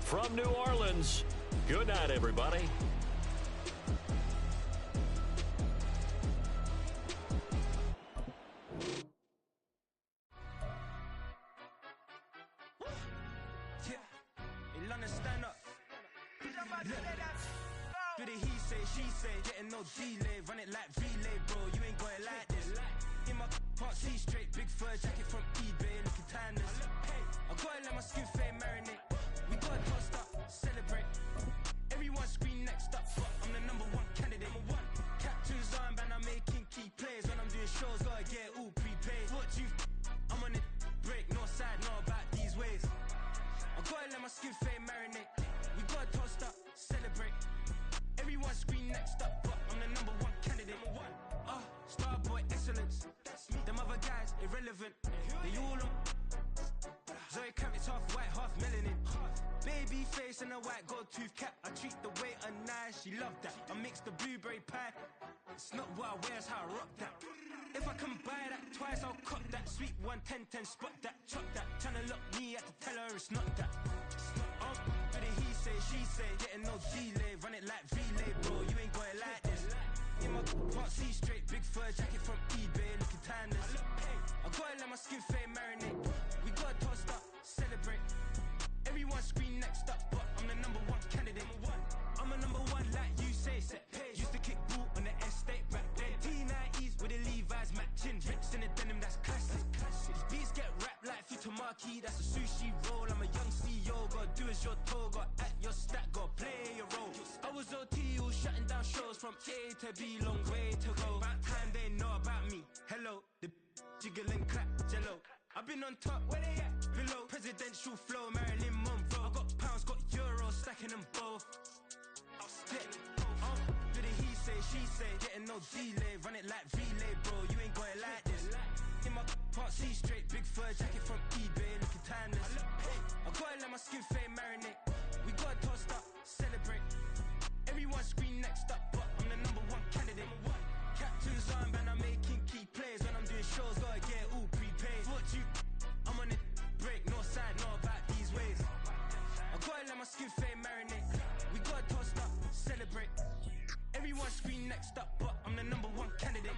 From New Orleans, good night, everybody. Do the he say, she say, getting no delay, run it like relay, bro, you ain't got it like this. In my can't see straight, big fur jacket from eBay, looking timeless. I gotta let my skin fade marinate, we gotta toast up, celebrate. Everyone scream next up, but I'm the #1 candidate. Captain's armband, I'm making key plays. When I'm doing shows, gotta get all prepaid. What you I'm on it, break, no side, no about these ways. I gotta let my skin fade marinate, we gotta toast up, celebrate. Everyone scream next up, but I'm the #1 candidate. Starboy excellence. Them other guys irrelevant. They all on. Zoe Kravitz half white, half melanin. Baby face and a white gold tooth cap. I treat the waiter nice, she love that. I mix the blueberry pie. It's not what I wear, it's how I rock that. If I can buy that twice, I'll cut that. Sweet 110, spot that, chop that. Tryna lock me, I have to tell her it's not that. Do the he say, she say, getting no delay, run it like relay, bro, you ain't got it like this. In my can't see straight, big fur jacket from eBay, looking timeless. I gotta let my skin fade marinate, we gotta toast up, celebrate. Everyone scream next up, but I'm the #1 candidate. I'm a #1 like you say, set pace. Used to kick ball on the estate back then. T90s with the Levi's matching, rips in the denim, that's classic. These beats get wrapped like Futamaki, that's a sushi roll. I'm a young CEO, gotta do as you're told, got at your J to B, long way to go. About time they know about me. Hello, the jiggle and clap, jello. I've been on top, where they at? Below, presidential flow, Marilyn Monroe. I got pounds, got euros, stacking them both. Do the he say, she say, getting no delay, run it like relay, bro. You ain't got it like this. In my part C straight, big fur jacket from eBay, looking timeless. I gotta let my skin fade marinate. We gotta toast up, celebrate. Everyone scream next up, but I'm the #1 candidate. Captain's armband, I'm making key plays. When I'm doing shows, gotta get it all prepaid. Thought you, I'm on it break, no side, know about these ways. I gotta let my skin fade marinate. We gotta toast up, celebrate. Everyone scream next up, but I'm the #1 candidate.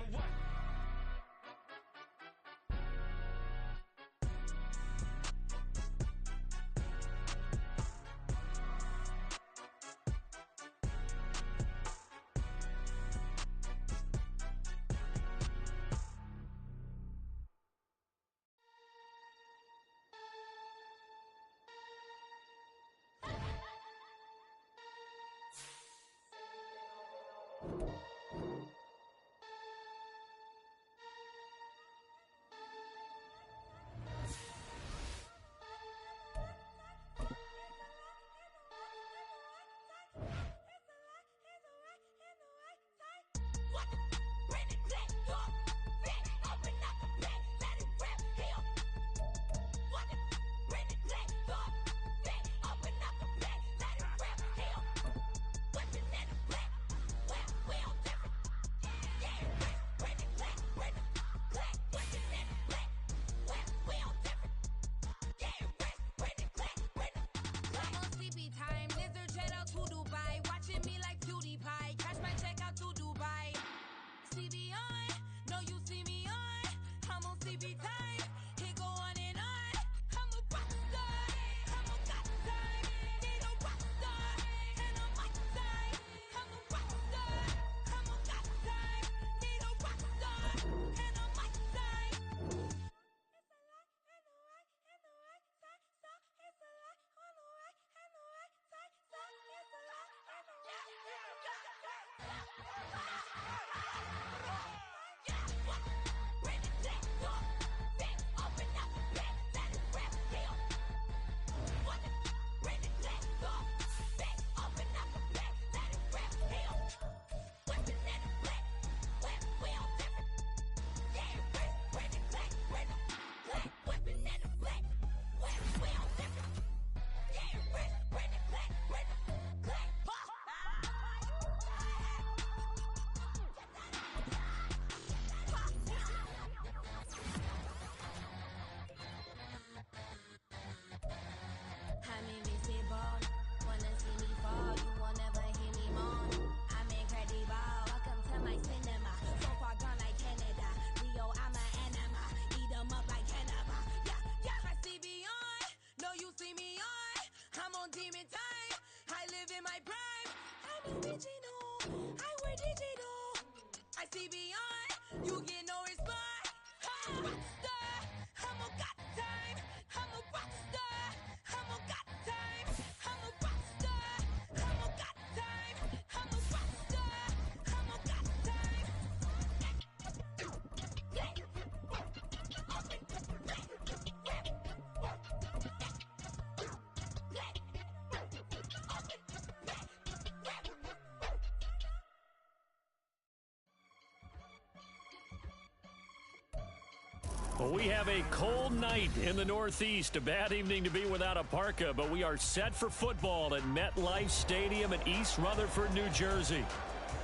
Well, we have a cold night in the Northeast. A bad evening to be without a parka, but we are set for football at MetLife Stadium in East Rutherford, New Jersey.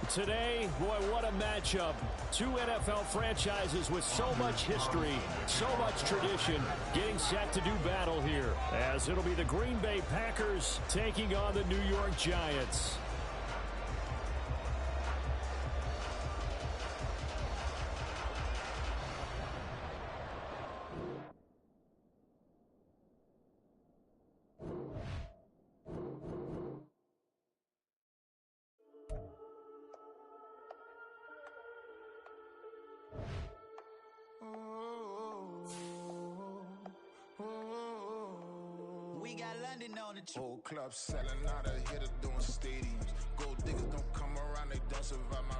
Today, boy, what a matchup. Two NFL franchises with so much history, so much tradition, getting set to do battle here, as it'll be the Green Bay Packers taking on the New York Giants. Whole club selling out of hitter doing stadiums. Gold diggers don't come around, they don't survive my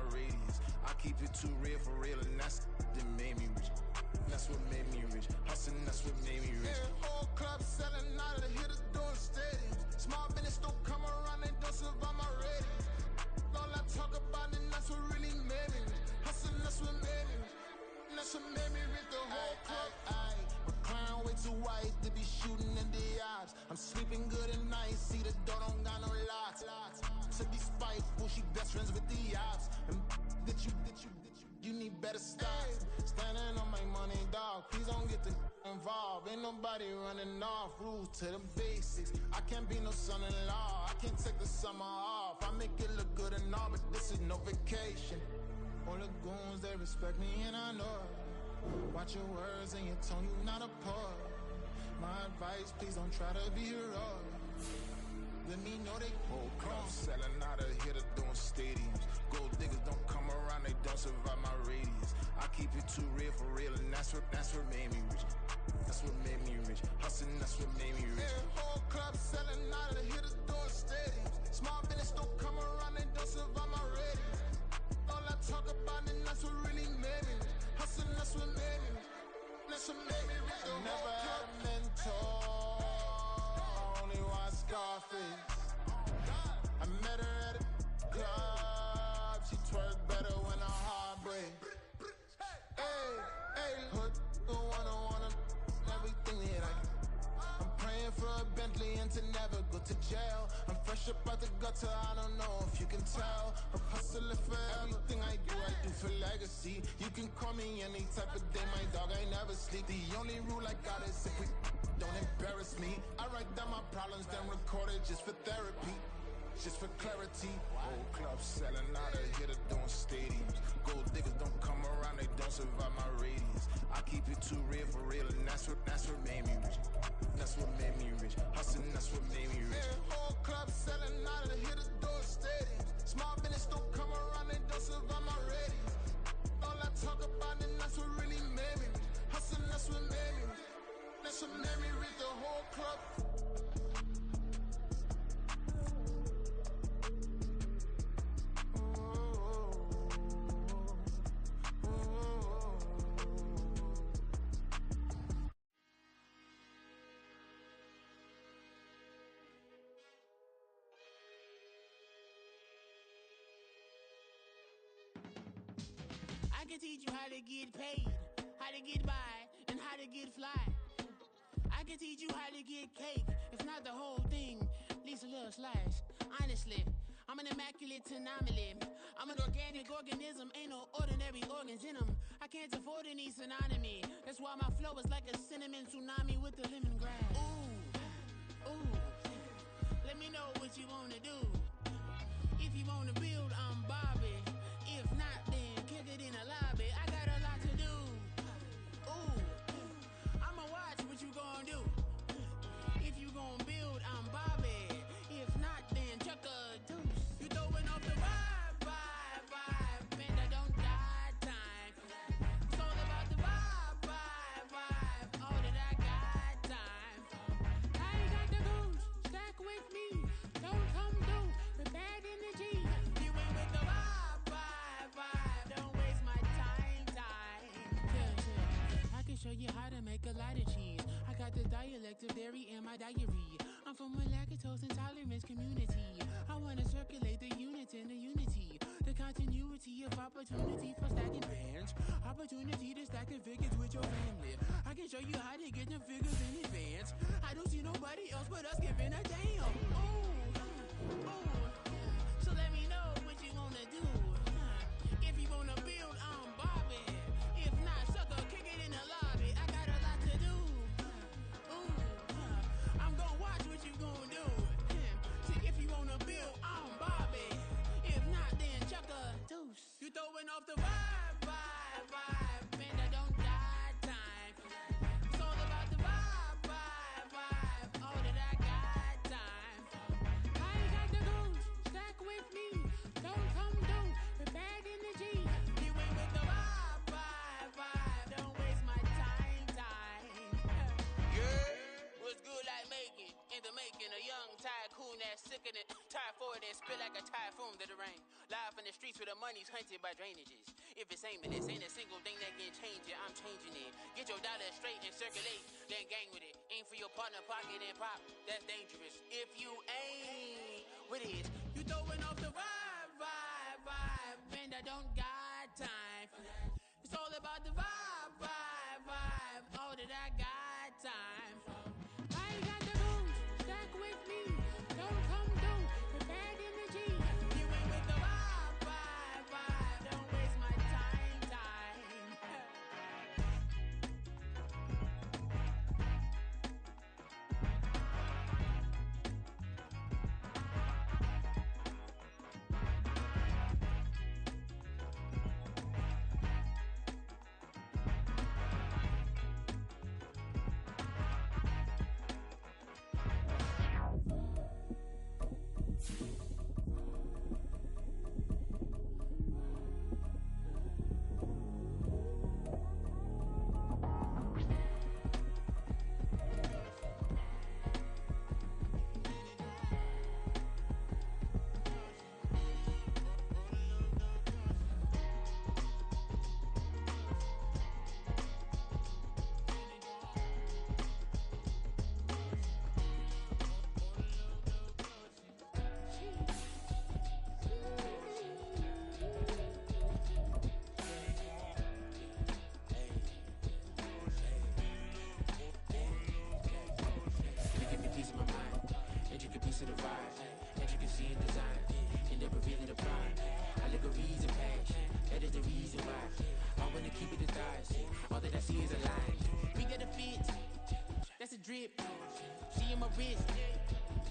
keep it too real for real, and that's that made me rich. That's what made me rich. Hustling, that's what made me rich. Yeah, whole club selling out of the hitters doing stadiums. Small business don't come around, they don't survive my ratings. All I talk about it, that's what really made me rich. Hustling, that's what made me rich. That's what made me rich. The whole club. My clown way too white to be shooting in the eyes. I'm sleeping good at night, see the door don't got no locks. To be spiteful, she best friends with the ops. And you need better stop. Standing on my money, dog. Please don't get the involved. Ain't nobody running off. Rules to the basics. I can't be no son-in-law. I can't take the summer off. I make it look good and all, but this is no vacation. All the goons, they respect me and I know it. Watch your words and your tone, you not a poet. My advice, please don't try to be heroic. Let me know they whole club selling out of here to doing stadiums. Gold diggers don't come around, they don't survive my radius. I keep it too real for real, and that's what made me rich. That's what made me rich. Hustling, that's what made me rich. Yeah, whole club selling out of here to doing stadiums. Small business don't come around, they don't survive my radius. All I talk about it, that's what really made me rich. Hustling, that's what made me rich. That's what made me rich. I never had a mentor. Scarface. I met her at a club. She twerk better when her heart breaks. Hey, hood, wanna everything that I can. I'm praying for a Bentley and to never go to jail. I'm fresh up out the gutter, I don't know if you can tell. I'm hustling for everything I do for legacy. You can call me any type of day, my dog, I never sleep. The only rule I got is if we don't embarrass me. I write down my problems, then record it just for therapy, just for clarity. Whole club selling out of here to doing stadiums. Gold diggers don't come around, they don't survive my radius. I keep it too real for real, and that's what made me rich. That's what made me rich. Hustling, that's what made me rich. Yeah, whole club selling out of here to doing stadiums. Small business don't come around, they don't survive my radius. All I talk about it, that's what really made me rich. Hustling, that's what made me rich. That's what made me read the whole club. I can teach you how to get paid, how to get by, and how to get fly. I can teach you how to get cake, if not the whole thing, at least a little slice. Honestly, I'm an immaculate anomaly. I'm an organic organism, ain't no ordinary organs in them. I can't afford any synonymy. That's why my flow is like a cinnamon tsunami with the lemongrass. Ooh, let me know what you wanna do. If you wanna build, I'm Bobby. If not, then kick it in the lobby. I got a lot to do. Ooh, I'ma watch what you gon' do. If you gon' build, I'm Bobby. If not, then chuck a deuce. You throwing off the vibe. Man, I don't die time. It's all about the vibe. All that I got time. I ain't got the goose. Stack with me. Don't come through with bad energy. You ain't with the vibe. Don't waste my time. Yeah. I can show you how to make a lot of cheese. I got the dialect of dairy in my diary. I'm from a lactose intolerance community. I wanna circulate the units in the unity. The continuity of opportunity for stacking bands. Opportunity to stack the figures with your family. I can show you how to get the figures in advance. I don't see nobody else but us giving a damn. Ooh. So let me know what you wanna do. If you wanna build, I'm Bobby. If not, sucker, kick it in the lobby. I got a lot to do. Ooh, I'm gonna watch what you gonna do. See, if you wanna build, I'm Bobby. If not, then chuck a deuce. You throwing off the vibe. Man, I don't die time. It's all about the vibe. All that I got time. I ain't got the goose. Stack with me. Don't come through with bad energy. You ain't with the vibe. Don't waste my time. Yeah, what's good like making? In the making, a young tycoon that's sick in it. Tired for it then spit like a typhoon to the rain. Live in the streets where the money's hunted by drainages. If it's aimless, ain't a single thing that can change it. I'm changing it. Get your dollar straight and circulate, then gang with it. Aim for your partner, pocket and pop. That's dangerous. If you ain't with it, you throwing off the vibe, and I don't got time for that. It's all about the vibe. All that I got time for. I got the booze, stuck with me. Don't come through with bad energy. You ain't with the vibe. Don't waste my time. Drip, she in my wrist,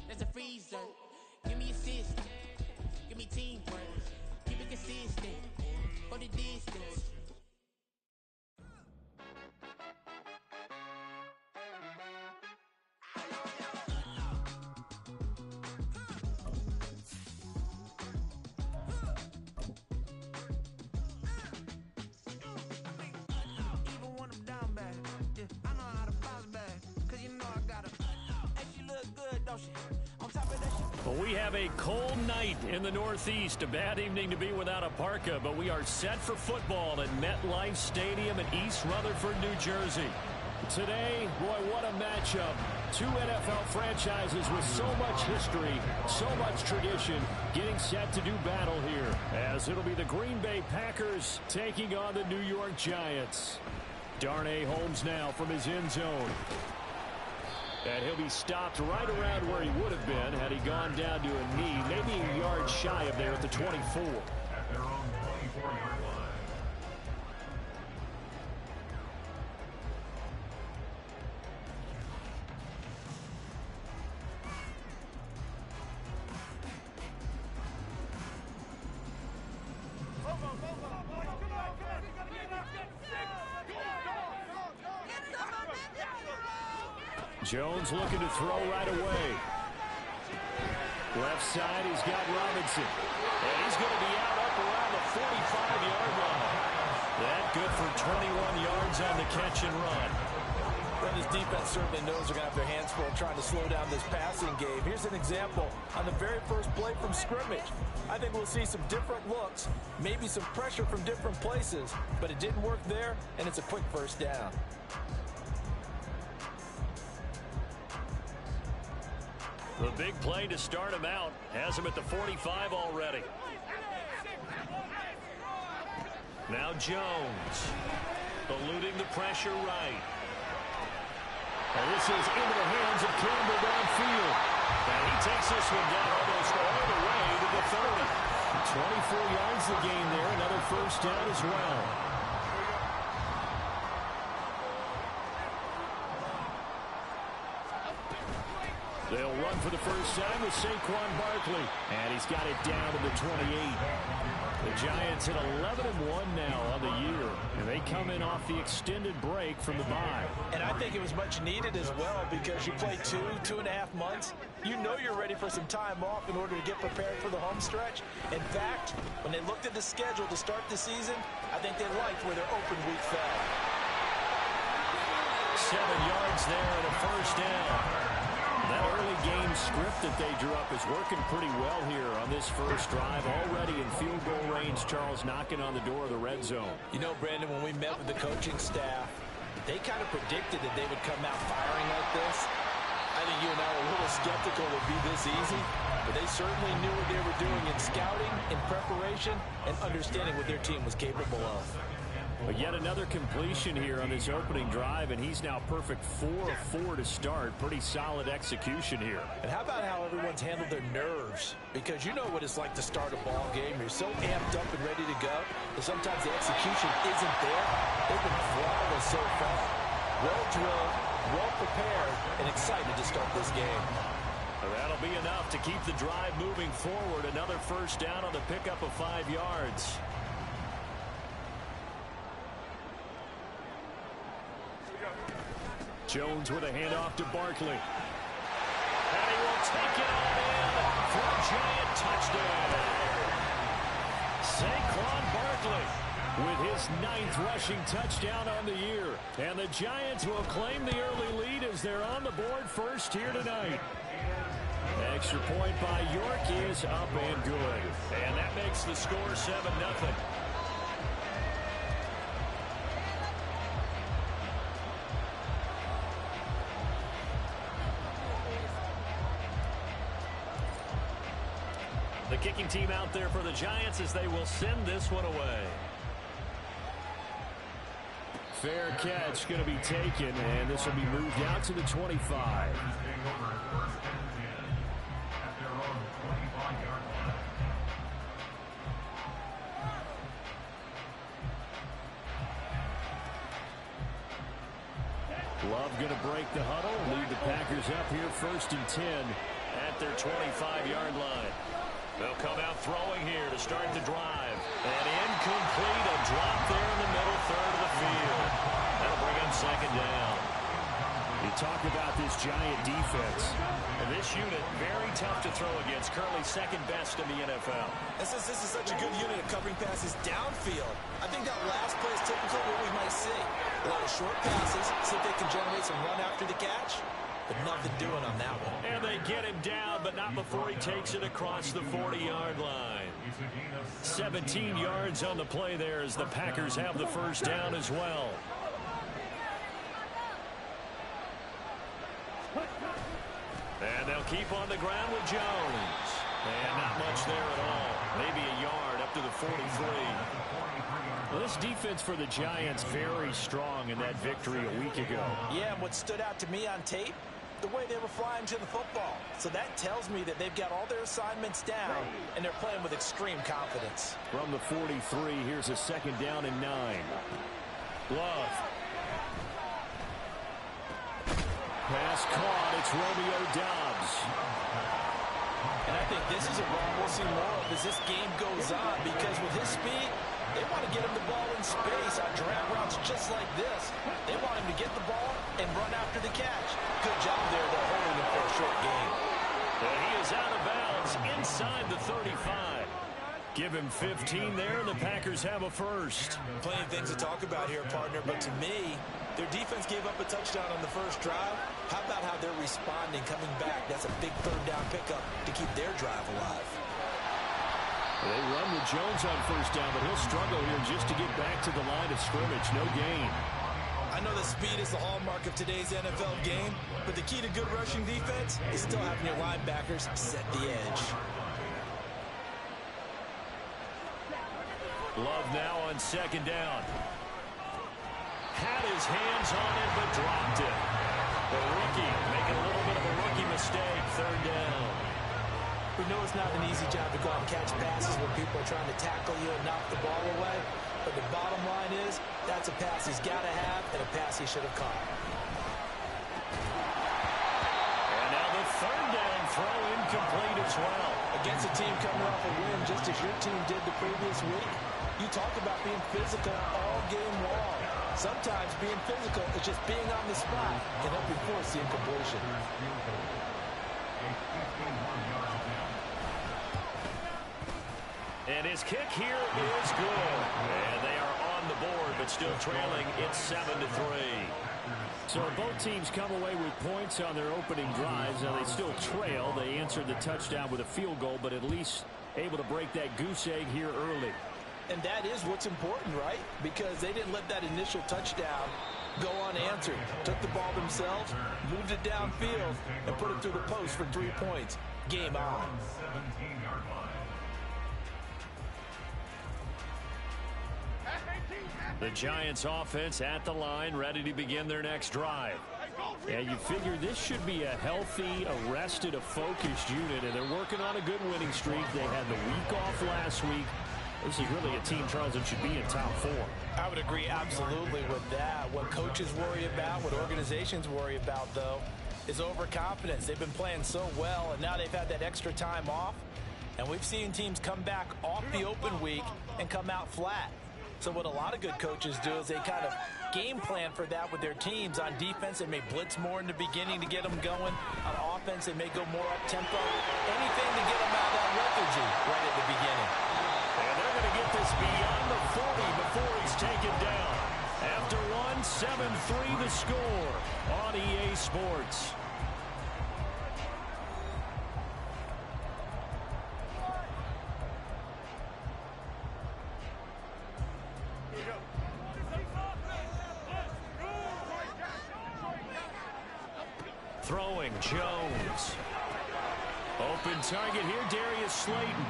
that's a freezer. Give me assist, give me teamwork, keep it consistent, for the distance. Well, we have a cold night in the Northeast. A bad evening to be without a parka, but we are set for football at MetLife Stadium in East Rutherford, New Jersey. Today, boy, what a matchup. Two NFL franchises with so much history, so much tradition, getting set to do battle here, as it'll be the Green Bay Packers taking on the New York Giants. Darnay Holmes now from his end zone. And he'll be stopped right around where he would have been had he gone down to a knee, maybe a yard shy of there at the 24. At their own 24-yard line. Jones looking to throw right away. Left side, he's got Robinson. And he's going to be out up around the 45-yard line. That good for 21 yards on the catch and run. Well, his defense certainly knows they're going to have their hands full trying to slow down this passing game. Here's an example on the very first play from scrimmage. I think we'll see some different looks, maybe some pressure from different places, but it didn't work there, and it's a quick first down. The big play to start him out has him at the 45 already. Now Jones eluding the pressure right. And this is into the hands of Campbell downfield. And he takes this one down almost all the way to the 30. 24 yards the gain there. Another first down as well. They'll run for the first time with Saquon Barkley. And he's got it down to the 28. The Giants at 11-1 now on the year. And they come in off the extended break from the bye. And I think it was much needed as well because you play 2.5 months. You know you're ready for some time off in order to get prepared for the home stretch. In fact, when they looked at the schedule to start the season, I think they liked where their open week fell. 7 yards there and a first down. That early game script that they drew up is working pretty well here on this first drive. Already in field goal range, Charles, knocking on the door of the red zone. You know, Brandon, when we met with the coaching staff, they kind of predicted that they would come out firing like this. I think you and I were a little skeptical it would be this easy, but they certainly knew what they were doing in scouting, in preparation, and understanding what their team was capable of. But yet another completion here on this opening drive, and he's now perfect 4 of 4 to start. Pretty solid execution here. And how about how everyone's handled their nerves? Because you know what it's like to start a ball game. You're so amped up and ready to go, but sometimes the execution isn't there. They've been flawless so far. Well drilled, well prepared, and excited to start this game. That'll be enough to keep the drive moving forward. Another first down on the pickup of 5 yards. Jones with a handoff to Barkley. And he will take it on in for a giant touchdown. Saquon Barkley with his 9th rushing touchdown on the year. And the Giants will claim the early lead as they're on the board first here tonight. Extra point by York is up and good. And that makes the score 7-0. The kicking team out there for the Giants as they will send this one away. Fair catch going to be taken, and this will be moved out to the 25. Love going to break the huddle, lead the Packers up here 1st and 10 at their 25-yard line. They'll come out throwing here to start the drive. And incomplete, a drop there in the middle third of the field. That'll bring up 2nd down. You talk about this Giant defense. And this unit, very tough to throw against. Currently 2nd best in the NFL. And since this is such a good unit of covering passes downfield, I think that last play is typically what we might see. A lot of short passes, see if they can generate some run after the catch. But nothing doing on that one. And they get him down, but not before he takes it across the 40-yard line. 17 yards on the play there as the Packers have the first down as well. And they'll keep on the ground with Jones. And not much there at all. Maybe a yard up to the 43. Well, this defense for the Giants very strong in that victory a week ago. Yeah, and what stood out to me on tape, the way they were flying to the football. So that tells me that they've got all their assignments down, and they're playing with extreme confidence. From the 43, here's a 2nd down and 9. Love. Pass caught. It's Romeo Doubs. And I think this is a run we'll see more of as this game goes on, because with his speed, they want to get him the ball in space on drag routes just like this. They want him to get the ball and run after the catch. Good job there, though, holding him for a short gain. And he is out of bounds inside the 35. Give him 15 there, and the Packers have a first. Plenty of things to talk about here, partner, but to me, their defense gave up a touchdown on the first drive. How about how they're responding, coming back? That's a big 3rd down pickup to keep their drive alive. They run with Jones on first down, but he'll struggle here just to get back to the line of scrimmage. No gain. I know that speed is the hallmark of today's NFL game, but the key to good rushing defense is still having your linebackers set the edge. Love now on 2nd down. Had his hands on it, but dropped it. The rookie making a little bit of a rookie mistake. 3rd down. We know it's not an easy job to go out and catch passes when people are trying to tackle you and knock the ball away. But the bottom line is, that's a pass he's got to have and a pass he should have caught. And now the 3rd down throw incomplete as well. Against a team coming off a win just as your team did the previous week, you talk about being physical all game long. Sometimes being physical is just being on the spot and helping force the incompletion. And his kick here is good. And they are on on the board, but still trailing. It's 7-3. So both teams come away with points on their opening drives. Now they still trail. They answered the touchdown with a field goal, but at least able to break that goose egg here early. And that is what's important, right? Because they didn't let that initial touchdown go unanswered. Took the ball themselves, moved it downfield, and put it through the post for 3 points. Game on. The Giants offense at the line, ready to begin their next drive. Yeah, you figure this should be a healthy, arrested, a focused unit, and they're working on a good winning streak. They had the week off last week. This is really a team, Charles, that should be in top 4. I would agree absolutely with that. What coaches worry about, what organizations worry about, though, is overconfidence. They've been playing so well, and now they've had that extra time off. And we've seen teams come back off the open week and come out flat. So what a lot of good coaches do is they kind of game plan for that with their teams. On defense, they may blitz more in the beginning to get them going. On offense, they may go more up-tempo. Anything to get them out of that lethargy right at the beginning. And they're going to get this beyond the 40 before he's taken down. After one, 7-3 the score on EA Sports. Throwing, Jones. Open target here, Darius Slayton.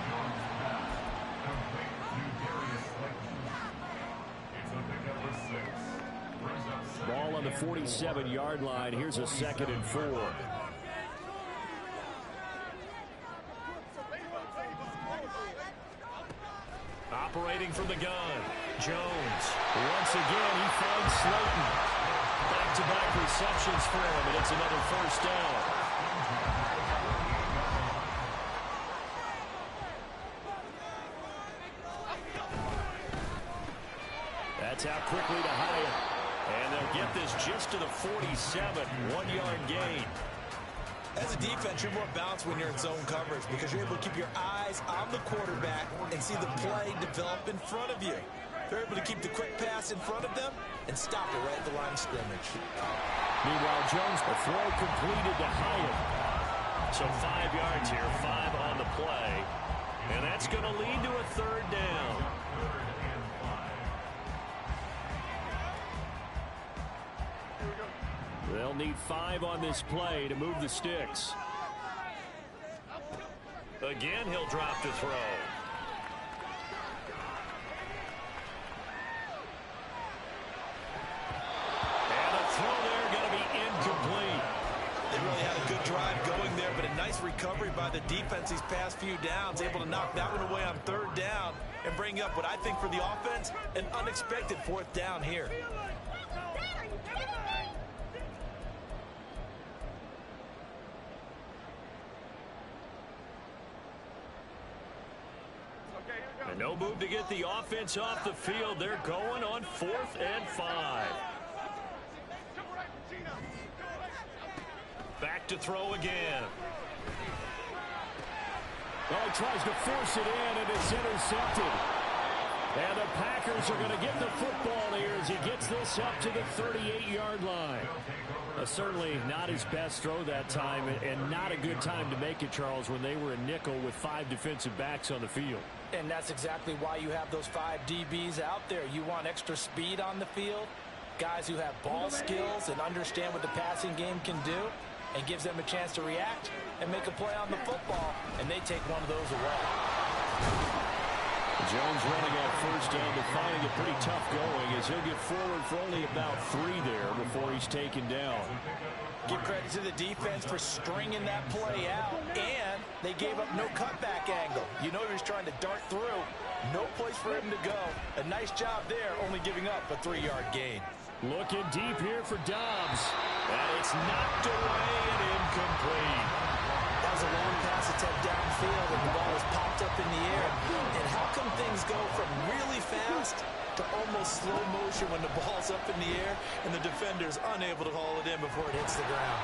Ball on the 47-yard line. Here's a 2nd and 4. Operating from the gun. Jones. Once again, he finds Slayton. Back-to-back receptions for him, and it's another first down. That's out quickly to Hyatt. And they'll get this just to the 47. 1-yard gain. As a defense, you're more balanced when you're in zone coverage because you're able to keep your eyes on the quarterback and see the play develop in front of you. They're able to keep the quick pass in front of them and stop it right at the line of scrimmage. Meanwhile, Jones, the throw completed to Hyatt. So 5 yards here, 5 on the play. And that's going to lead to a 3rd down. They'll need 5 on this play to move the sticks. Again, he'll drop to throw. Recovery by the defense these past few downs, able to knock that one away on 3rd down and bring up what I think for the offense, an unexpected 4th down here. And no move to get the offense off the field. They're going on 4th and 5. Back to throw again. Well, he tries to force it in, and it's intercepted. And the Packers are going to get the football here as he gets this up to the 38-yard line. Certainly not his best throw that time, and not a good time to make it, Charles, when they were a nickel with 5 defensive backs on the field. And that's exactly why you have those 5 DBs out there. You want extra speed on the field, guys who have ball skills and understand what the passing game can do, and gives them a chance to react and make a play on the football, and they take one of those away. Jones running on 1st down, but finding it pretty tough going as he'll get forward for only about 3 there before he's taken down. Give credit to the defense for stringing that play out, and they gave up no cutback angle. You know he was trying to dart through. No place for him to go. A nice job there, only giving up a 3-yard gain. Looking deep here for Dobbs. And it's knocked away and incomplete. That was a long pass attempt downfield, and the ball was popped up in the air. And how come things go from really fast to almost slow motion when the ball's up in the air and the defender's unable to haul it in before it hits the ground?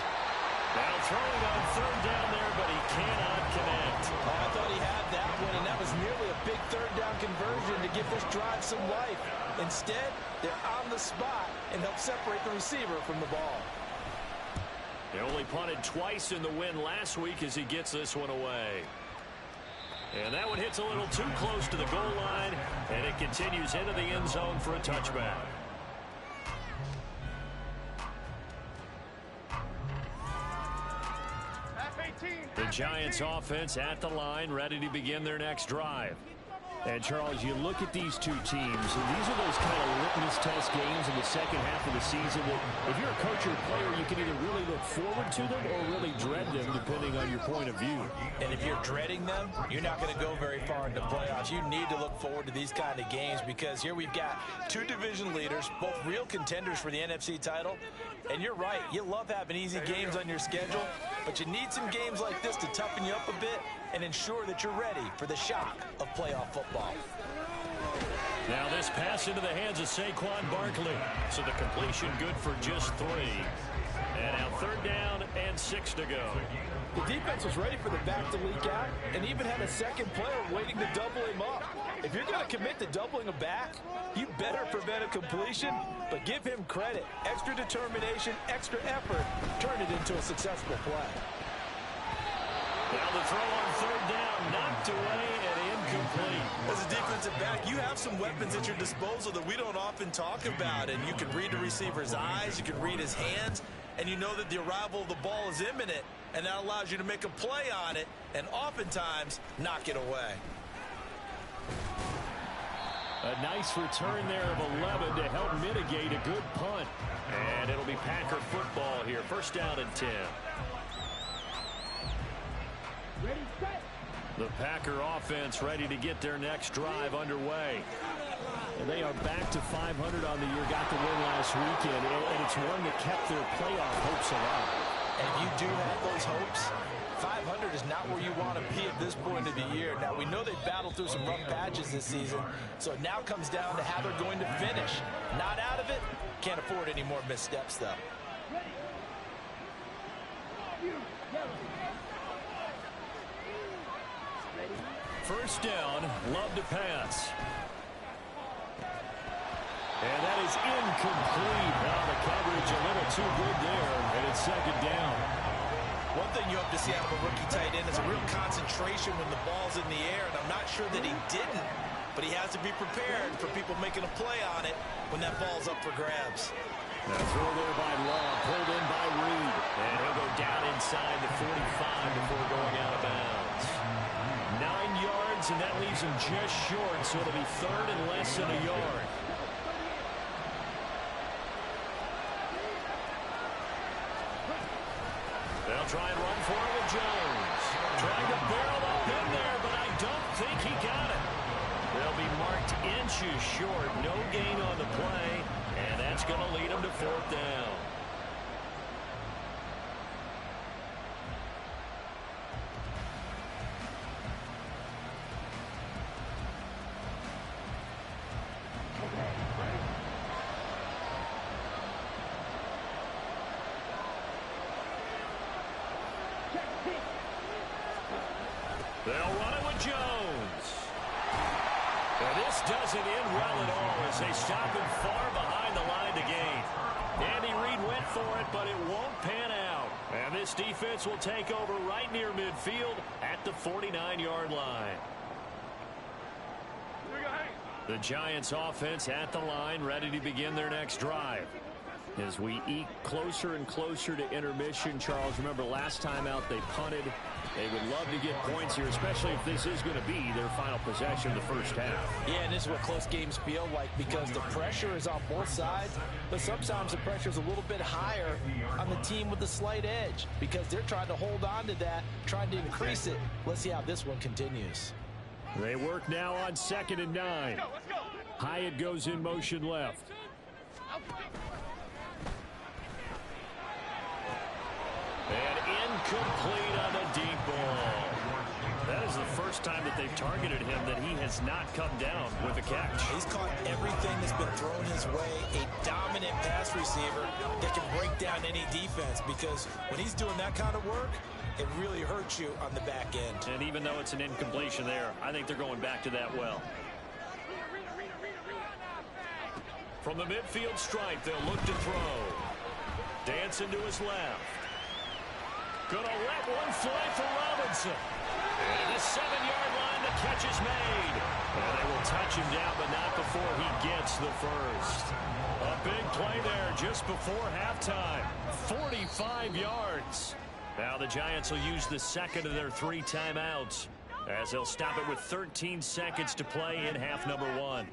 Now throwing on 3rd down there, but he cannot connect. Oh, I thought he had that one, and that was nearly a big 3rd down conversion to to give this drive some life. Instead, they're on the spot and help separate the receiver from the ball. They only punted twice in the win last week as he gets this one away. And that one hits a little too close to the goal line, and it continues into the end zone for a touchback. The Giants offense at the line, ready to begin their next drive. And, Charles, you look at these two teams, and these are those kind of litmus test games in the second half of the season that if you're a coach or a player, you can either really look forward to them or really dread them, depending on your point of view. And if you're dreading them, you're not going to go very far into playoffs. You need to look forward to these kind of games because here we've got two division leaders, both real contenders for the NFC title. And you're right, you love having easy games on your schedule, but you need some games like this to toughen you up a bit and ensure that you're ready for the shock of playoff football. Now this pass into the hands of Saquon Barkley. So the completion good for just 3. And now 3rd down and 6 to go. The defense was ready for the back to leak out and even had a second player waiting to double him up. If you're going to commit to doubling a back, you better prevent a completion, but give him credit. Extra determination, extra effort, turn it into a successful play. Now the throw on 3rd down, knocked away and incomplete. As a defensive back, you have some weapons at your disposal that we don't often talk about, and you can read the receiver's eyes, you can read his hands, and you know that the arrival of the ball is imminent, and that allows you to make a play on it and oftentimes knock it away. A nice return there of 11 to help mitigate a good punt. And it'll be Packer football here. 1st down and 10. The Packer offense ready to get their next drive underway. And they are back to 500 on the year. Got the win last weekend, and it's one that kept their playoff hopes alive. And if you do have those hopes, 500 is not where you want to be at this point of the year. Now, we know they've battled through some rough patches this season, so it now comes down to how they're going to finish. Not out of it. Can't afford any more missteps, though. First down, Love to pass. And that is incomplete. Now the coverage a little too good there, and it's 2nd down. One thing you hope to see out of a rookie tight end is a real concentration when the ball's in the air, and I'm not sure that he didn't, but he has to be prepared for people making a play on it when that ball's up for grabs. That throw there by Love, pulled in by Reed. And he'll go down inside the 45 before going out of bounds. 9 yards, and that leaves him just short, so it'll be 3rd and less than a yard. They'll try and run for it with Jones. Trying to barrel up in there, but I don't think he got it. They'll be marked inches short. No gain on the play, and that's going to lead them to 4th down. They'll run it with Jones. And this doesn't end well at all as they stop him far behind the line to gain. Andy Reid went for it, but it won't pan out. And this defense will take over right near midfield at the 49-yard line. The Giants offense at the line, ready to begin their next drive. As we eke closer and closer to intermission, Charles, remember last time out they punted. They would love to get points here, especially if this is going to be their final possession of the first half. Yeah, and this is what close games feel like because the pressure is on both sides, but sometimes the pressure is a little bit higher on the team with the slight edge because they're trying to hold on to that, trying to increase it. Let's see how this one continues. They work now on 2nd and 9. Hyatt goes in motion left. And incomplete on the deep ball. That is the first time that they've targeted him that he has not come down with a catch. He's caught everything that's been thrown his way. A dominant pass receiver that can break down any defense because when he's doing that kind of work, it really hurts you on the back end. And even though it's an incompletion there, I think they're going back to that well. From the midfield stripe, they'll look to throw. Dancing to his left. Gonna let one fly for Robinson. And the 7-yard line, the catch is made. And they will touch him down, but not before he gets the first. A big play there just before halftime. 45 yards. Now the Giants will use the second of their 3 timeouts, as they'll stop it with 13 seconds to play in half number 1.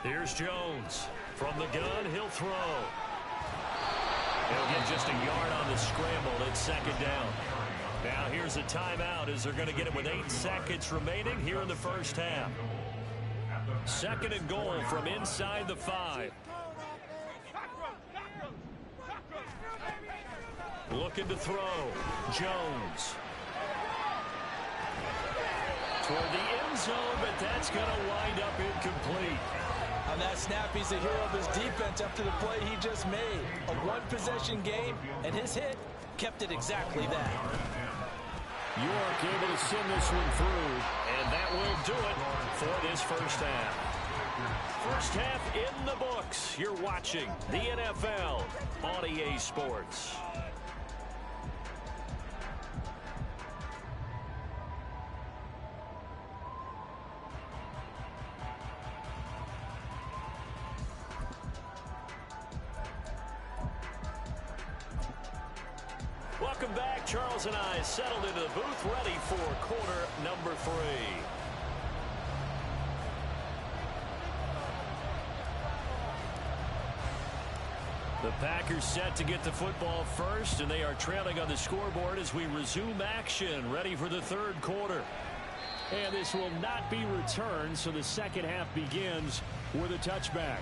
Here's Jones. From the gun, he'll throw. He'll get just a yard on the scramble. It's second down. Now here's a timeout as they're going to get it with 8 seconds remaining here in the first half. Second and goal from inside the 5. Looking to throw. Jones. Toward the end zone, but that's going to wind up incomplete. On that snap, he's the hero of his defense after the play he just made. A one-possession game, and his hit kept it exactly that. York able to send this one through, and that will do it for this first half. First half in the books. You're watching the NFL on EA Sports. Welcome back. Charles and I settled into the booth, ready for quarter number 3. The Packers set to get the football first, and they are trailing on the scoreboard as we resume action, ready for the third quarter. And this will not be returned, so the second half begins with a touchback.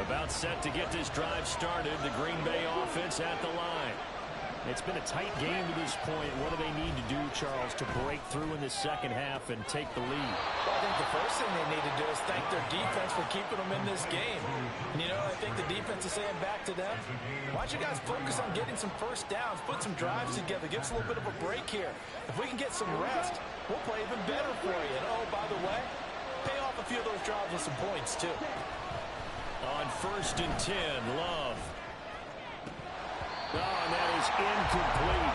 About set to get this drive started. The Green Bay offense at the line. It's been a tight game to this point. What do they need to do, Charles, to break through in the second half and take the lead? Well, I think the first thing they need to do is thank their defense for keeping them in this game. And, you know, I think the defense is saying back to them, why don't you guys focus on getting some first downs, put some drives together, give us a little bit of a break here. If we can get some rest, we'll play even better for you. And, oh, by the way, pay off a few of those drives with some points, too. On 1st and 10, Love. Oh, and that is incomplete.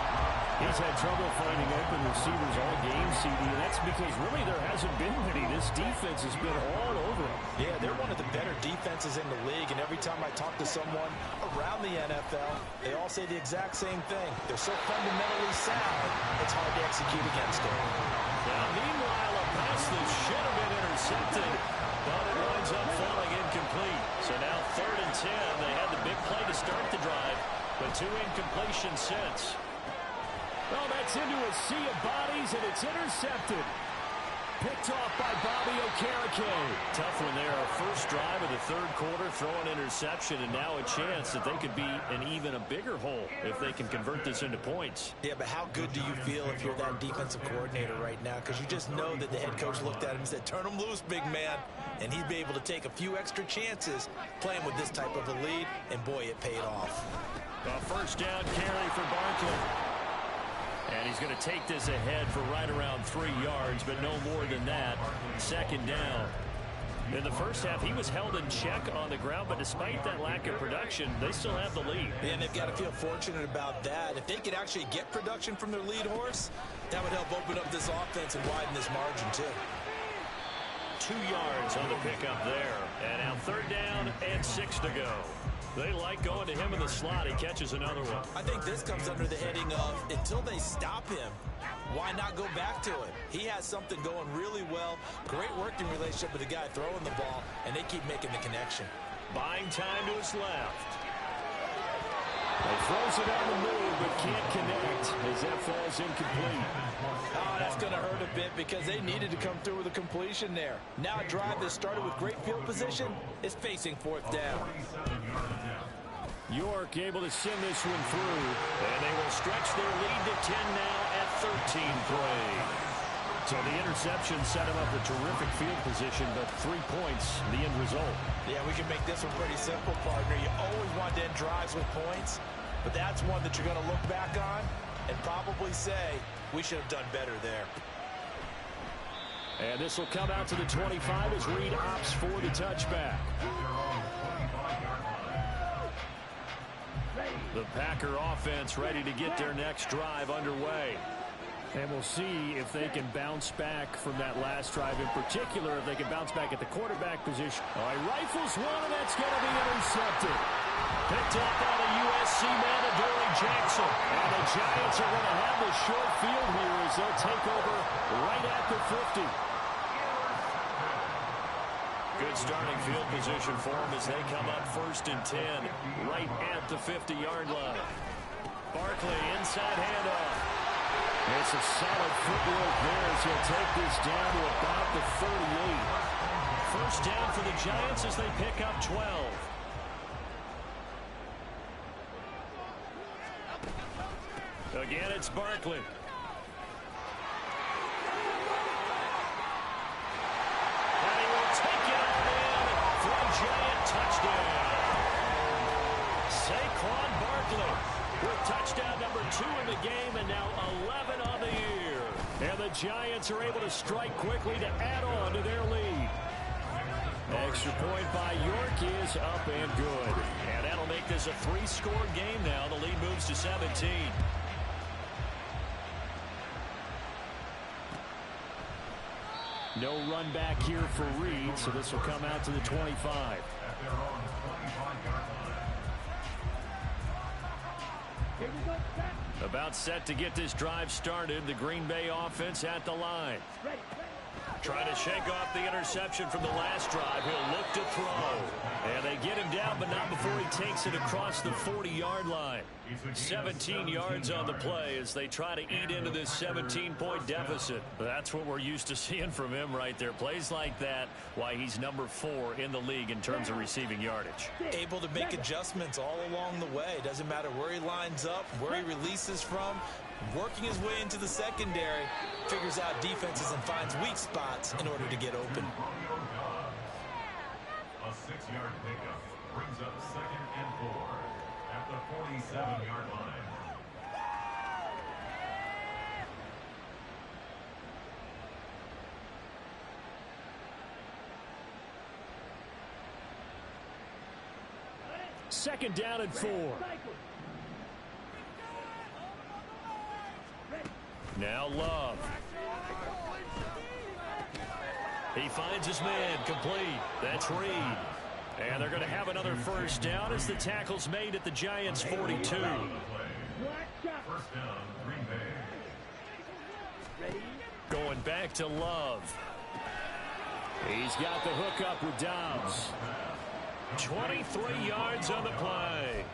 He's had trouble finding open receivers all game, CD, and that's because really there hasn't been many. This defense has been all over him. Yeah, they're one of the better defenses in the league, and every time I talk to someone around the NFL, they all say the exact same thing. They're so fundamentally sound, it's hard to execute against them. Now, meanwhile, a pass that should have been intercepted, but it winds up falling incomplete. So now 3rd and 10. They had the big play to start the drive, but 2 incompletions since. Oh, that's into a sea of bodies, and it's intercepted. Picked off by Bobby Okereke. Tough one there. Our first drive of the third quarter, throw an interception, and now a chance that they could be in even a bigger hole if they can convert this into points. Yeah, but how good do you feel if you're that defensive coordinator right now? Because you just know that the head coach looked at him and said, turn him loose, big man. And he'd be able to take a few extra chances playing with this type of a lead, and boy, it paid off. A first down carry for Barkley. And he's going to take this ahead for right around 3 yards, but no more than that. Second down. In the first half, he was held in check on the ground, but despite that lack of production, they still have the lead. Yeah, and they've got to feel fortunate about that. If they could actually get production from their lead horse, that would help open up this offense and widen this margin, too. 2 yards on the pickup there. And now 3rd down and 6 to go. They like going to him in the slot. He catches another one. I think this comes under the heading of, until they stop him, why not go back to it? He has something going really well. Great working relationship with the guy throwing the ball, and they keep making the connection. Buying time to his left. He throws it on the move, but can't connect as that falls incomplete. Oh, that's going to hurt a bit because they needed to come through with a completion there. Now a drive that started with great field position is facing 4th down. York able to send this one through. And they will stretch their lead to 10 now at 13-3. So the interception set him up a terrific field position, but 3 points, the end result. Yeah, we can make this one pretty simple, partner. You always want to end drives with points, but that's one that you're going to look back on and probably say, we should have done better there. And this will come out to the 25 as Reed opts for the touchback. The Packer offense ready to get their next drive underway. And we'll see if they can bounce back from that last drive, in particular if they can bounce back at the quarterback position. All right, rifles one, and that's going to be intercepted. Picked up by the USC man, Adoree Jackson. And the Giants are going to have the short field here as they'll take over right at the 50. Good starting field position for them as they come up 1st and 10, right at the 50-yard line. Barkley, inside handoff. It's a solid footwork there as he'll take this down to about the 38. First down for the Giants as they pick up 12. Again, it's Barkley. And he will take it all in for a Giant touchdown. Saquon Barkley with touchdown number 2 in the game, and now 11 on the year. And the Giants are able to strike quickly to add on to their lead. Extra point by York is up and good. And that'll make this a 3-score game now. The lead moves to 17. No run back here for Reed, so this will come out to the 25. About set to get this drive started. The Green Bay offense at the line. Trying to shake off the interception from the last drive. He'll look to throw. And they get him down, but not before he takes it across the 40-yard line. 17 yards on the play as they try to eat into this 17-point deficit. That's what we're used to seeing from him right there. Plays like that, why he's number 4 in the league in terms of receiving yardage. Able to make adjustments all along the way. Doesn't matter where he lines up, where he releases from. Working his way into the secondary, figures out defenses and finds weak spots in order to get open. A 6-yard pickup brings up 2nd and 4 at the 47-yard line. Second down and 4. Now Love. He finds his man, complete. That's Reed. And they're going to have another first down as the tackle's made at the Giants' 42. First down, Green Bay. Going back to Love. He's got the hook up with Dobbs. 23 yards on the play.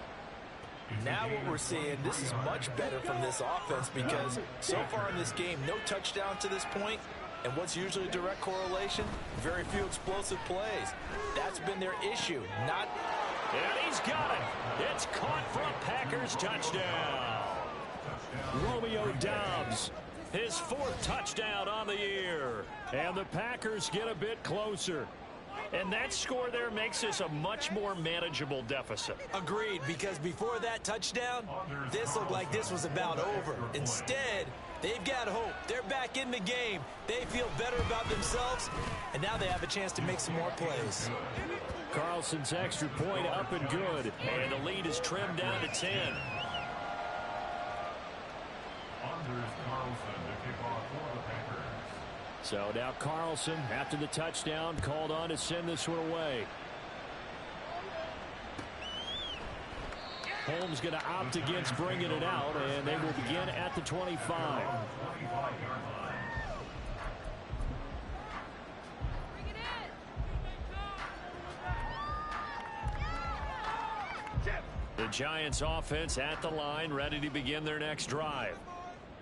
Now what we're seeing, this is much better from this offense because so far in this game, no touchdown to this point. And what's usually a direct correlation? Very few explosive plays. That's been their issue. Not. And he's got it. It's caught for a Packers touchdown. Romeo Doubs, his 4th touchdown on the year. And the Packers get a bit closer. And that score there makes this a much more manageable deficit. Agreed, because before that touchdown, this looked like this was about over. Instead, they've got hope. They're back in the game. They feel better about themselves, and now they have a chance to make some more plays. Carlson's extra point up and good. And the lead is trimmed down to 10. Anders Carlson to kick off for the Packers. So now Carlson, after the touchdown, called on to send this one away. Holmes going to opt against bringing it out, and they will begin at the 25. The Giants offense at the line, ready to begin their next drive.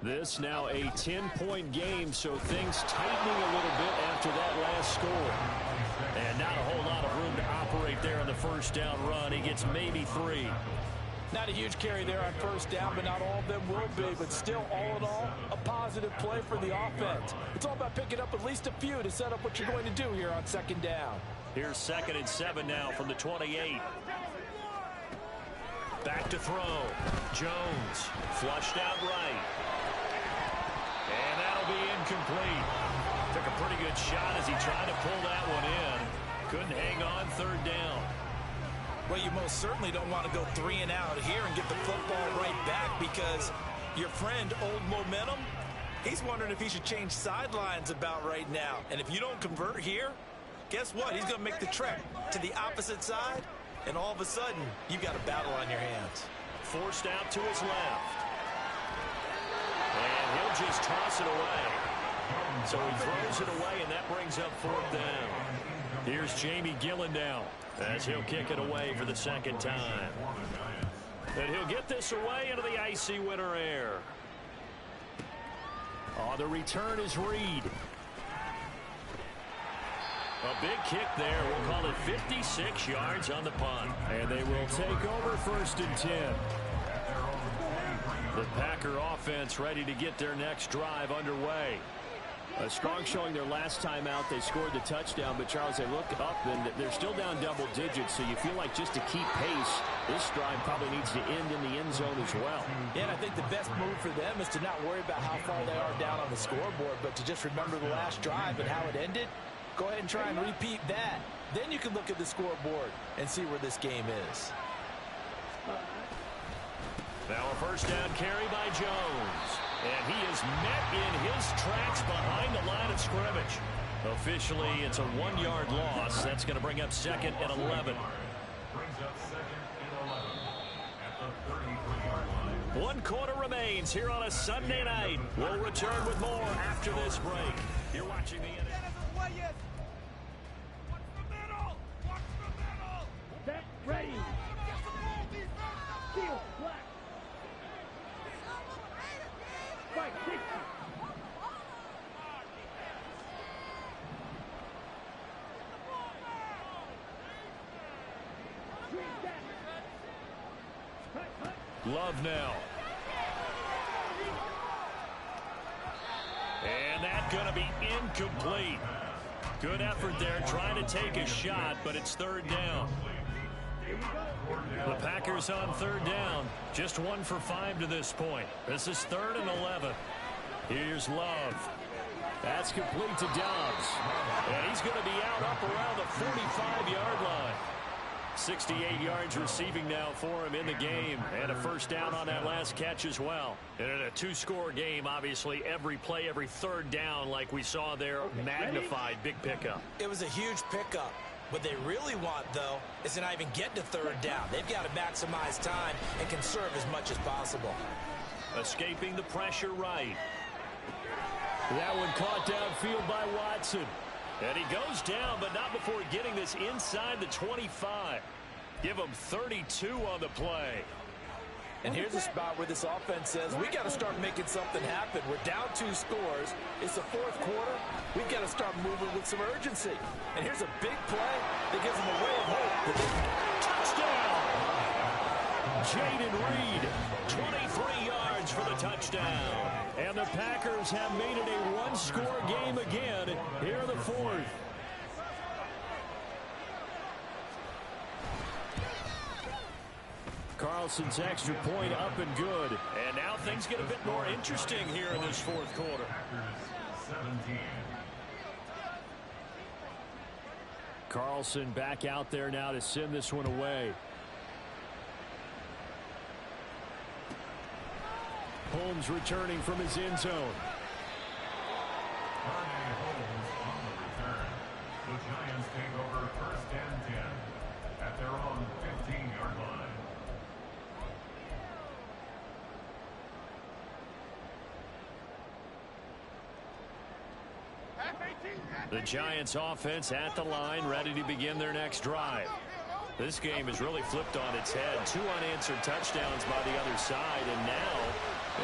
This now a 10-point game, so things tightening a little bit after that last score. And not a whole lot of room to operate there on the first down run. He gets maybe 3. Not a huge carry there on first down, but not all of them will be. But still, all in all, a positive play for the offense. It's all about picking up at least a few to set up what you're going to do here on second down. Here's 2nd and 7 now from the 28. Back to throw. Jones flushed out right. And that'll be incomplete. Took a pretty good shot as he tried to pull that one in. Couldn't hang on 3rd down. Well, you most certainly don't want to go 3 and out here and get the football right back, because your friend, Old Momentum, he's wondering if he should change sidelines about right now. And if you don't convert here, guess what? He's going to make the trek to the opposite side, and all of a sudden, you've got a battle on your hands. Forced out to his left. And he'll just toss it away. So he throws it away, and that brings up 4th down. Here's Jamie Gillen now, as he'll kick it away for the 2nd time. And he'll get this away into the icy winter air. Oh, the return is Reed. A big kick there. We'll call it 56 yards on the punt. And they will take over 1st and 10. The Packer offense ready to get their next drive underway. A strong showing their last time out. They scored the touchdown, but Charles, they look up and they're still down double digits, so you feel like just to keep pace, this drive probably needs to end in the end zone as well. Yeah, and I think the best move for them is to not worry about how far they are down on the scoreboard, but to just remember the last drive and how it ended. Go ahead and try and repeat that. Then you can look at the scoreboard and see where this game is. Now a 1st down carry by Jones. And he is met in his tracks behind the line of scrimmage. Officially, it's a 1-yard loss. That's going to bring up 2nd and 11. Brings up 2nd and 11 at the 33-yard line. 1 quarter remains here on a Sunday night. We'll return with more after this break. You're watching the NFL. Watch the middle! Watch the middle! Set, ready! Steel, black! Fight, 60! Love now. And that's going to be incomplete. Good effort there trying to take a shot, but it's 3rd down. The Packers on 3rd down. Just 1 for 5 to this point. This is 3rd and 11. Here's Love. That's complete to Dobbs. And he's going to be out up around the 45-yard line. 68 yards receiving now for him in the game, and a 1st down on that last catch as well. And in a 2-score game, obviously, every play, every 3rd down, like we saw there, magnified. Big pickup. It was a huge pickup. What they really want, though, is to not even get to 3rd down. They've got to maximize time and conserve as much as possible. Escaping the pressure right. That one caught downfield by Watson. And he goes down, but not before getting this inside the 25. Give him 32 on the play. And here's a spot where this offense says, we got to start making something happen. We're down 2 scores. It's the 4th quarter. We've got to start moving with some urgency. And here's a big play that gives them a ray of hope. Touchdown! Jaden Reed, 23 yards for the touchdown. And the Packers have made it a 1-score game again here in the 4th. Carlson's extra point up and good. And now things get a bit more interesting here in this 4th quarter. 17. Carlson back out there now to send this one away. Holmes returning from his end zone. Darnay Holmes on the return. The Giants take over 1st and 10 at their own 15-yard line. The Giants offense at the line, ready to begin their next drive. This game has really flipped on its head. 2 unanswered touchdowns by the other side, and now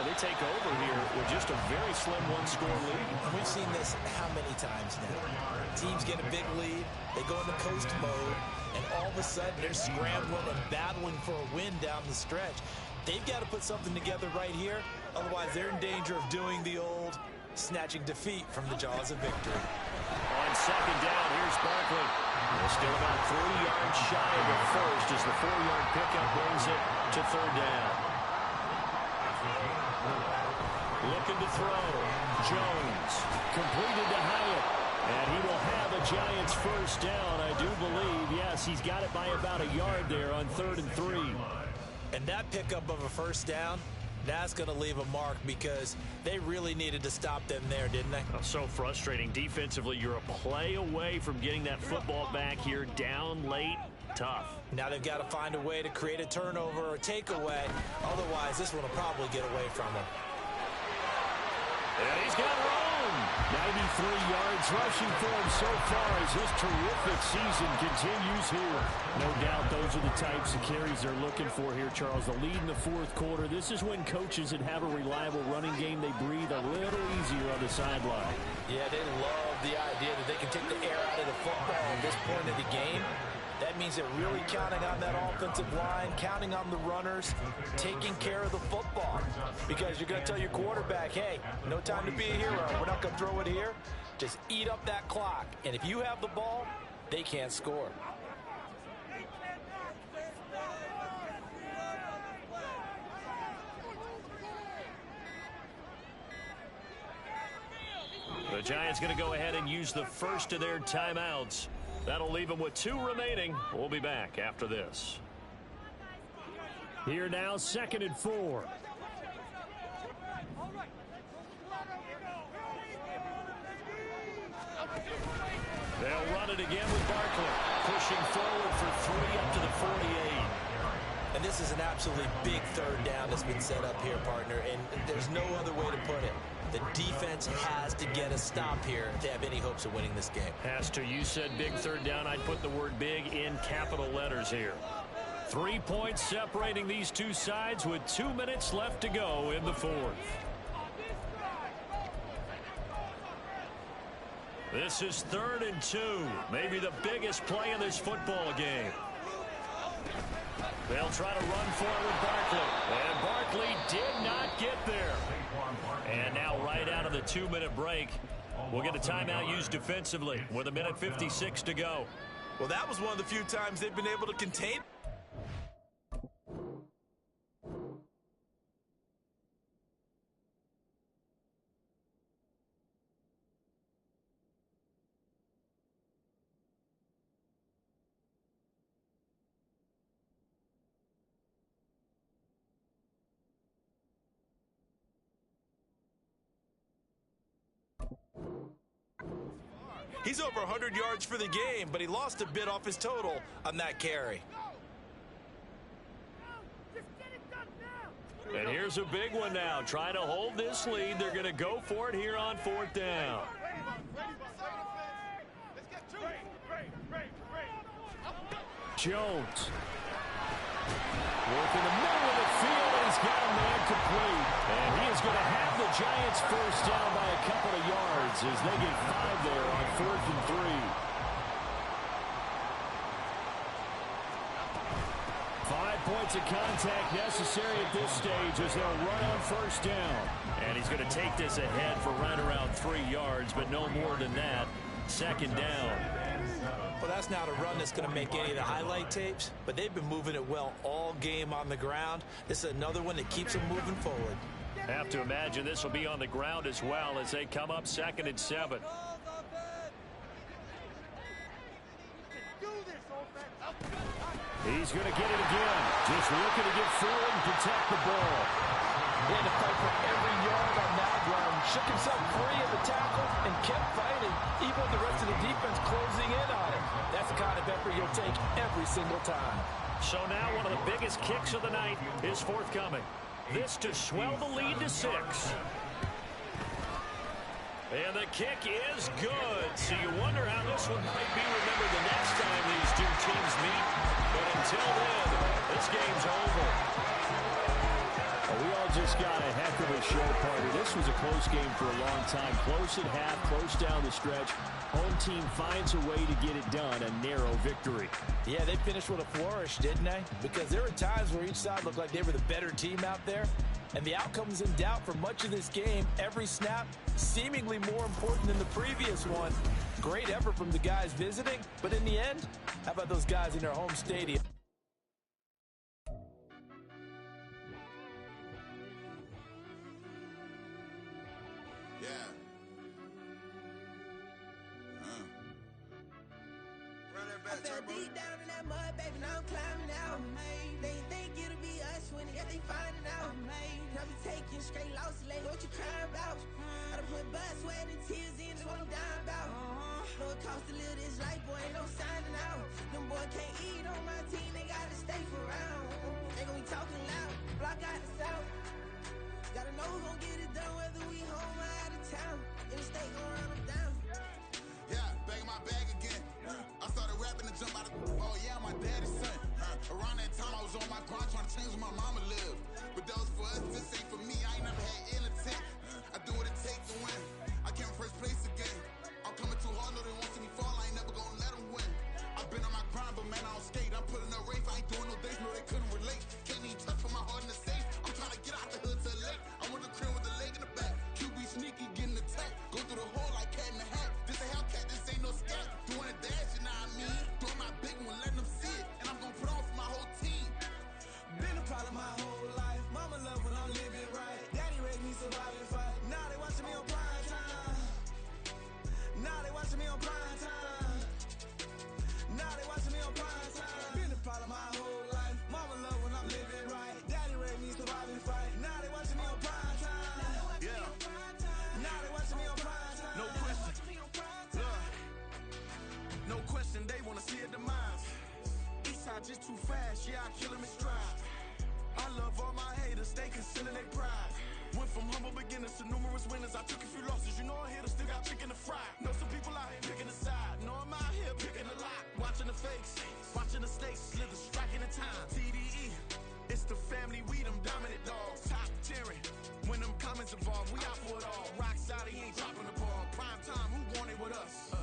they take over here with just a very slim 1-score lead. We've seen this how many times now? Teams get a big lead, they go into coast mode, and all of a sudden they're scrambling and battling for a win down the stretch. They've got to put something together right here, otherwise they're in danger of doing the old snatching defeat from the jaws of victory. On second down, here's Barkley. They're still about 3 yards shy of the first as the 4-yard pickup brings it to third down. Looking to throw. Jones completed to Hyatt. And he will have a Giants first down, I do believe. Yes, he's got it by about a yard there on 3rd and 3. And that pickup of a first down, that's going to leave a mark because they really needed to stop them there, didn't they? Oh, so frustrating. Defensively, you're a play away from getting that football back here down late. Tough. Now they've got to find a way to create a turnover or takeaway. Otherwise, this one will probably get away from them. And he's got room. 93 yards rushing for him so far as his terrific season continues here. No doubt those are the types of carries they're looking for here, Charles. The lead in the fourth quarter. This is when coaches that have a reliable running game, they breathe a little easier on the sideline. Yeah, they love the idea that they can take the air out of the football at this point of the game. That means they're really counting on that offensive line, counting on the runners, taking care of the football. Because you're going to tell your quarterback, hey, no time to be a hero. We're not going to throw it here. Just eat up that clock. And if you have the ball, they can't score. The Giants going to go ahead and use the first of their timeouts. That'll leave them with 2 remaining. We'll be back after this. Here now, 2nd and 4. They'll run it again with Barkley. Pushing forward for 3 up to the 48. And this is an absolutely big third down that's been set up here, partner. And there's no other way to put it. The defense has to get a stop here if they have any hopes of winning this game. Has to. You said big third down. I'd put the word big in capital letters here. 3 points separating these two sides with 2 minutes left to go in the fourth. This is 3rd and 2. Maybe the biggest play in this football game. They'll try to run for it with Barkley. And Barkley did not get there. And now right out of the 2-minute break, we'll get a timeout used defensively with 1:56 to go. Well, that was one of the few times they've been able to contain. He's over 100 yards for the game, but he lost a bit off his total on that carry. And here's a big one now. Trying to hold this lead. They're going to go for it here on 4th down. Jones. Working the middle of the field, and he's got a man complete. And he is going to have the Giants first down by a couple of yards as they get 5 there on 4th and 3. 5 points of contact necessary at this stage as they'll run on first down. And he's going to take this ahead for right around 3 yards, but no more than that. 2nd down. Well, that's not a run that's going to make any of the highlight tapes, but they've been moving it well all game on the ground. This is another one that keeps them moving forward. Have to imagine this will be on the ground as well as they come up 2nd and 7. He's going to get it again. Just looking to get forward and protect the ball. He had to fight for every yard on that run. Shook himself free of the tackle and kept fighting, even with the rest of the defense closing in on him. That's the kind of effort he'll take every single time. So now one of the biggest kicks of the night is forthcoming. This to swell the lead to 6. And the kick is good. So you wonder how this one might be remembered the next time these two teams meet. But until then, this game's over. We all just just got a heck of a show, partner. This was a close game for a long time. Close at half, close down the stretch. Home team finds a way to get it done, a narrow victory. Yeah, they finished with a flourish, didn't they? Because there were times where each side looked like they were the better team out there, and the outcome was in doubt for much of this game. Every snap seemingly more important than the previous one. Great effort from the guys visiting, but in the end, how about those guys in their home stadium? I fell deep down in that mud, baby, now I'm climbing out. They think it'll be us when they finding out. I be taking straight losses, like what you crying about? I done put blood, sweat, and tears in, that's what I'm dying about. Know it cost to live this life, boy, ain't no signing out. Them boy can't eat on my team, they gotta stay for round. They gon' be talking loud, block out the south. Gotta know who gon' get it done, whether we home or out of town. In the state gon' run them down. Yeah, back in my bag again. I started rapping and jump out of, oh yeah, my daddy's son. Around that time I was on my grind trying to change where my mama lived. But that was for us, this ain't for me, I ain't never had ill intent. I do what it takes to win. I came first place again. I'm coming too hard, no they won't see me fall, I ain't never gonna let them win. I've been on my grind, but man I don't skate. I'm putting up race, I ain't doing no days, no they couldn't relate. Can't even touch for my heart in the safe. I'm trying to get out the hood to the lake. I'm with the crib with the leg in the back. QB sneaky, getting attacked. Go through the hole like cat in the hat. This a Hellcat, this ain't no scat. Doing a dash, you know what I mean? Doing my big one, letting them see it. And I'm gonna put on for my whole team. Been a problem my whole life. Mama love when I'm living right. Daddy raised me survive and fight. Now they watching me on prime time. Now they watching me on prime time. Now they watching me on prime time. Been a problem my whole life. Mama love when I'm living right. Daddy raised me survive and fight. Now they watching me on prime time. Yeah. Now they watching me on prime time. No question. Look. No question, they wanna see a demise. Eastside just too fast, yeah, I kill him in stride. I love all my haters, they consider they pride. Went from humble beginners to numerous winners. I took a few losses, you know I'm here to still got chicken to fry. Know some people out here picking a side. Know I'm out here picking a lot. Watching the fakes, watching the stakes, slither, striking the time. TDE, it's the family, we them dominant dogs. Top tiering, when them comments involved, we out for it all. Rock side, he ain't dropping the ball. Prime time, who want it with us?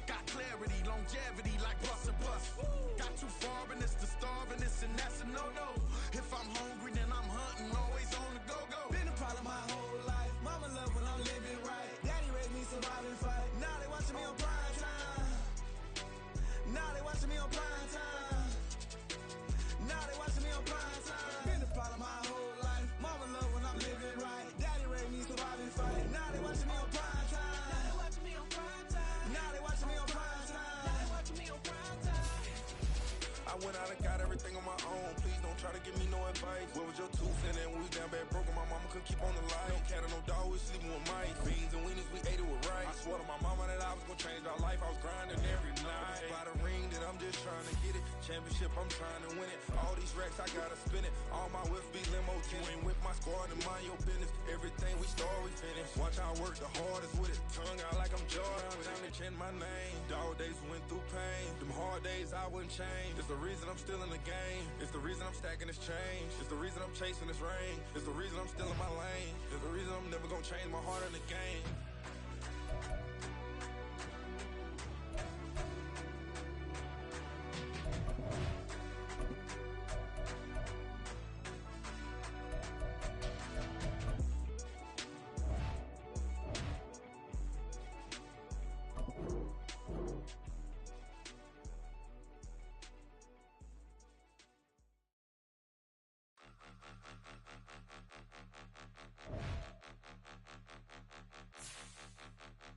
Got clarity, longevity, like bus and bus. Got too far and it's the starving, this and that's a no-no. If I'm hungry, then I'm hunting, always on the go-go. Been a problem my whole life. Mama love when I'm living right. Daddy raised me survive and fight. Now they watching me on prime time. Now they watching me on prime time. Now they watching me on prime time. Been a problem my whole life. Mama love when I'm living right. Daddy raised me survive and fight. Now they watching me on prime time. Now they watching me on prime time. Now they watching me on prime time. Now they watching me on prime time. I went out and got everything on my own. Please don't try to give me no advice. What was your tooth in and we was down bad broken. My mama couldn't keep on the light. No cat or no dog, we sleeping with mice. Beans and weenies, we ate it with rice. I swore to my mama that I was gonna change our life. I was grinding every night. By the ring that I'm just trying to get it. Championship, I'm trying to win it. All these racks, I gotta spin it. All my whips be limo. You ain't with my squad and mind your business. Everything we start, we finish. Watch how I work the hardest with it. Tongue out like I'm Jordan. Down they chant my name. Dog days went through pain. Them hard days I wouldn't change. It's the reason I'm still in the game. It's the reason I'm stacking this change. It's the reason I'm chasing this rain. It's the reason I'm still in my lane. It's the reason I'm never gonna change my heart in the game.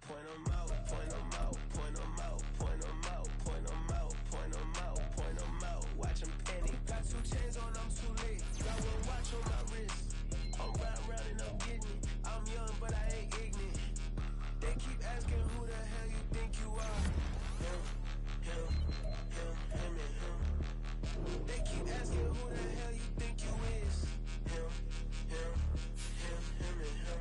Point 'em out, point 'em out, point 'em out, point 'em out, point 'em out, point 'em out, point 'em out. Watch 'em panic. Got 2 chains on, I'm too late. Got 1 watch on my wrist. I'm round and I'm getting it. I'm young, but I ain't ignorant. They keep asking who the hell you think you are. Him, him, him, him, and him. They keep asking who the hell you think you is. Him, him, him, him, and him.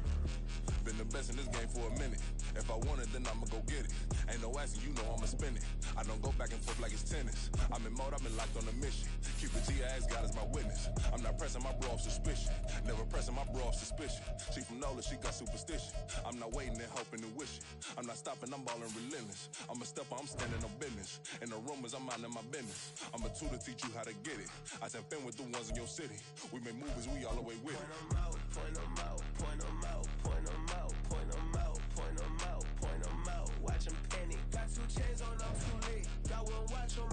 Been the best in this game for a minute. If I want it, then I'ma go get it. Ain't no asking, you know I'ma spend it. I don't go back and forth like it's tennis. I'm in mode, I've been locked on a mission. Cupid G, I ask God as my witness. I'm not pressing my bro off suspicion. Never pressing my bro off suspicion. She from Nola, she got superstition. I'm not waiting and hoping and wishing. I'm not stopping, I'm balling relentless. I'm a stepper, I'm standing on business. In the rumors, I'm minding my business. I'm a tutor, teach you how to get it. I said, fin with the ones in your city. We make movies, we all the way with it. Point them out, point them out, point them out, point them out, point them out, point them out, point them out. Watch them panic. Got 2 chains on, I'm too late. Got one watch on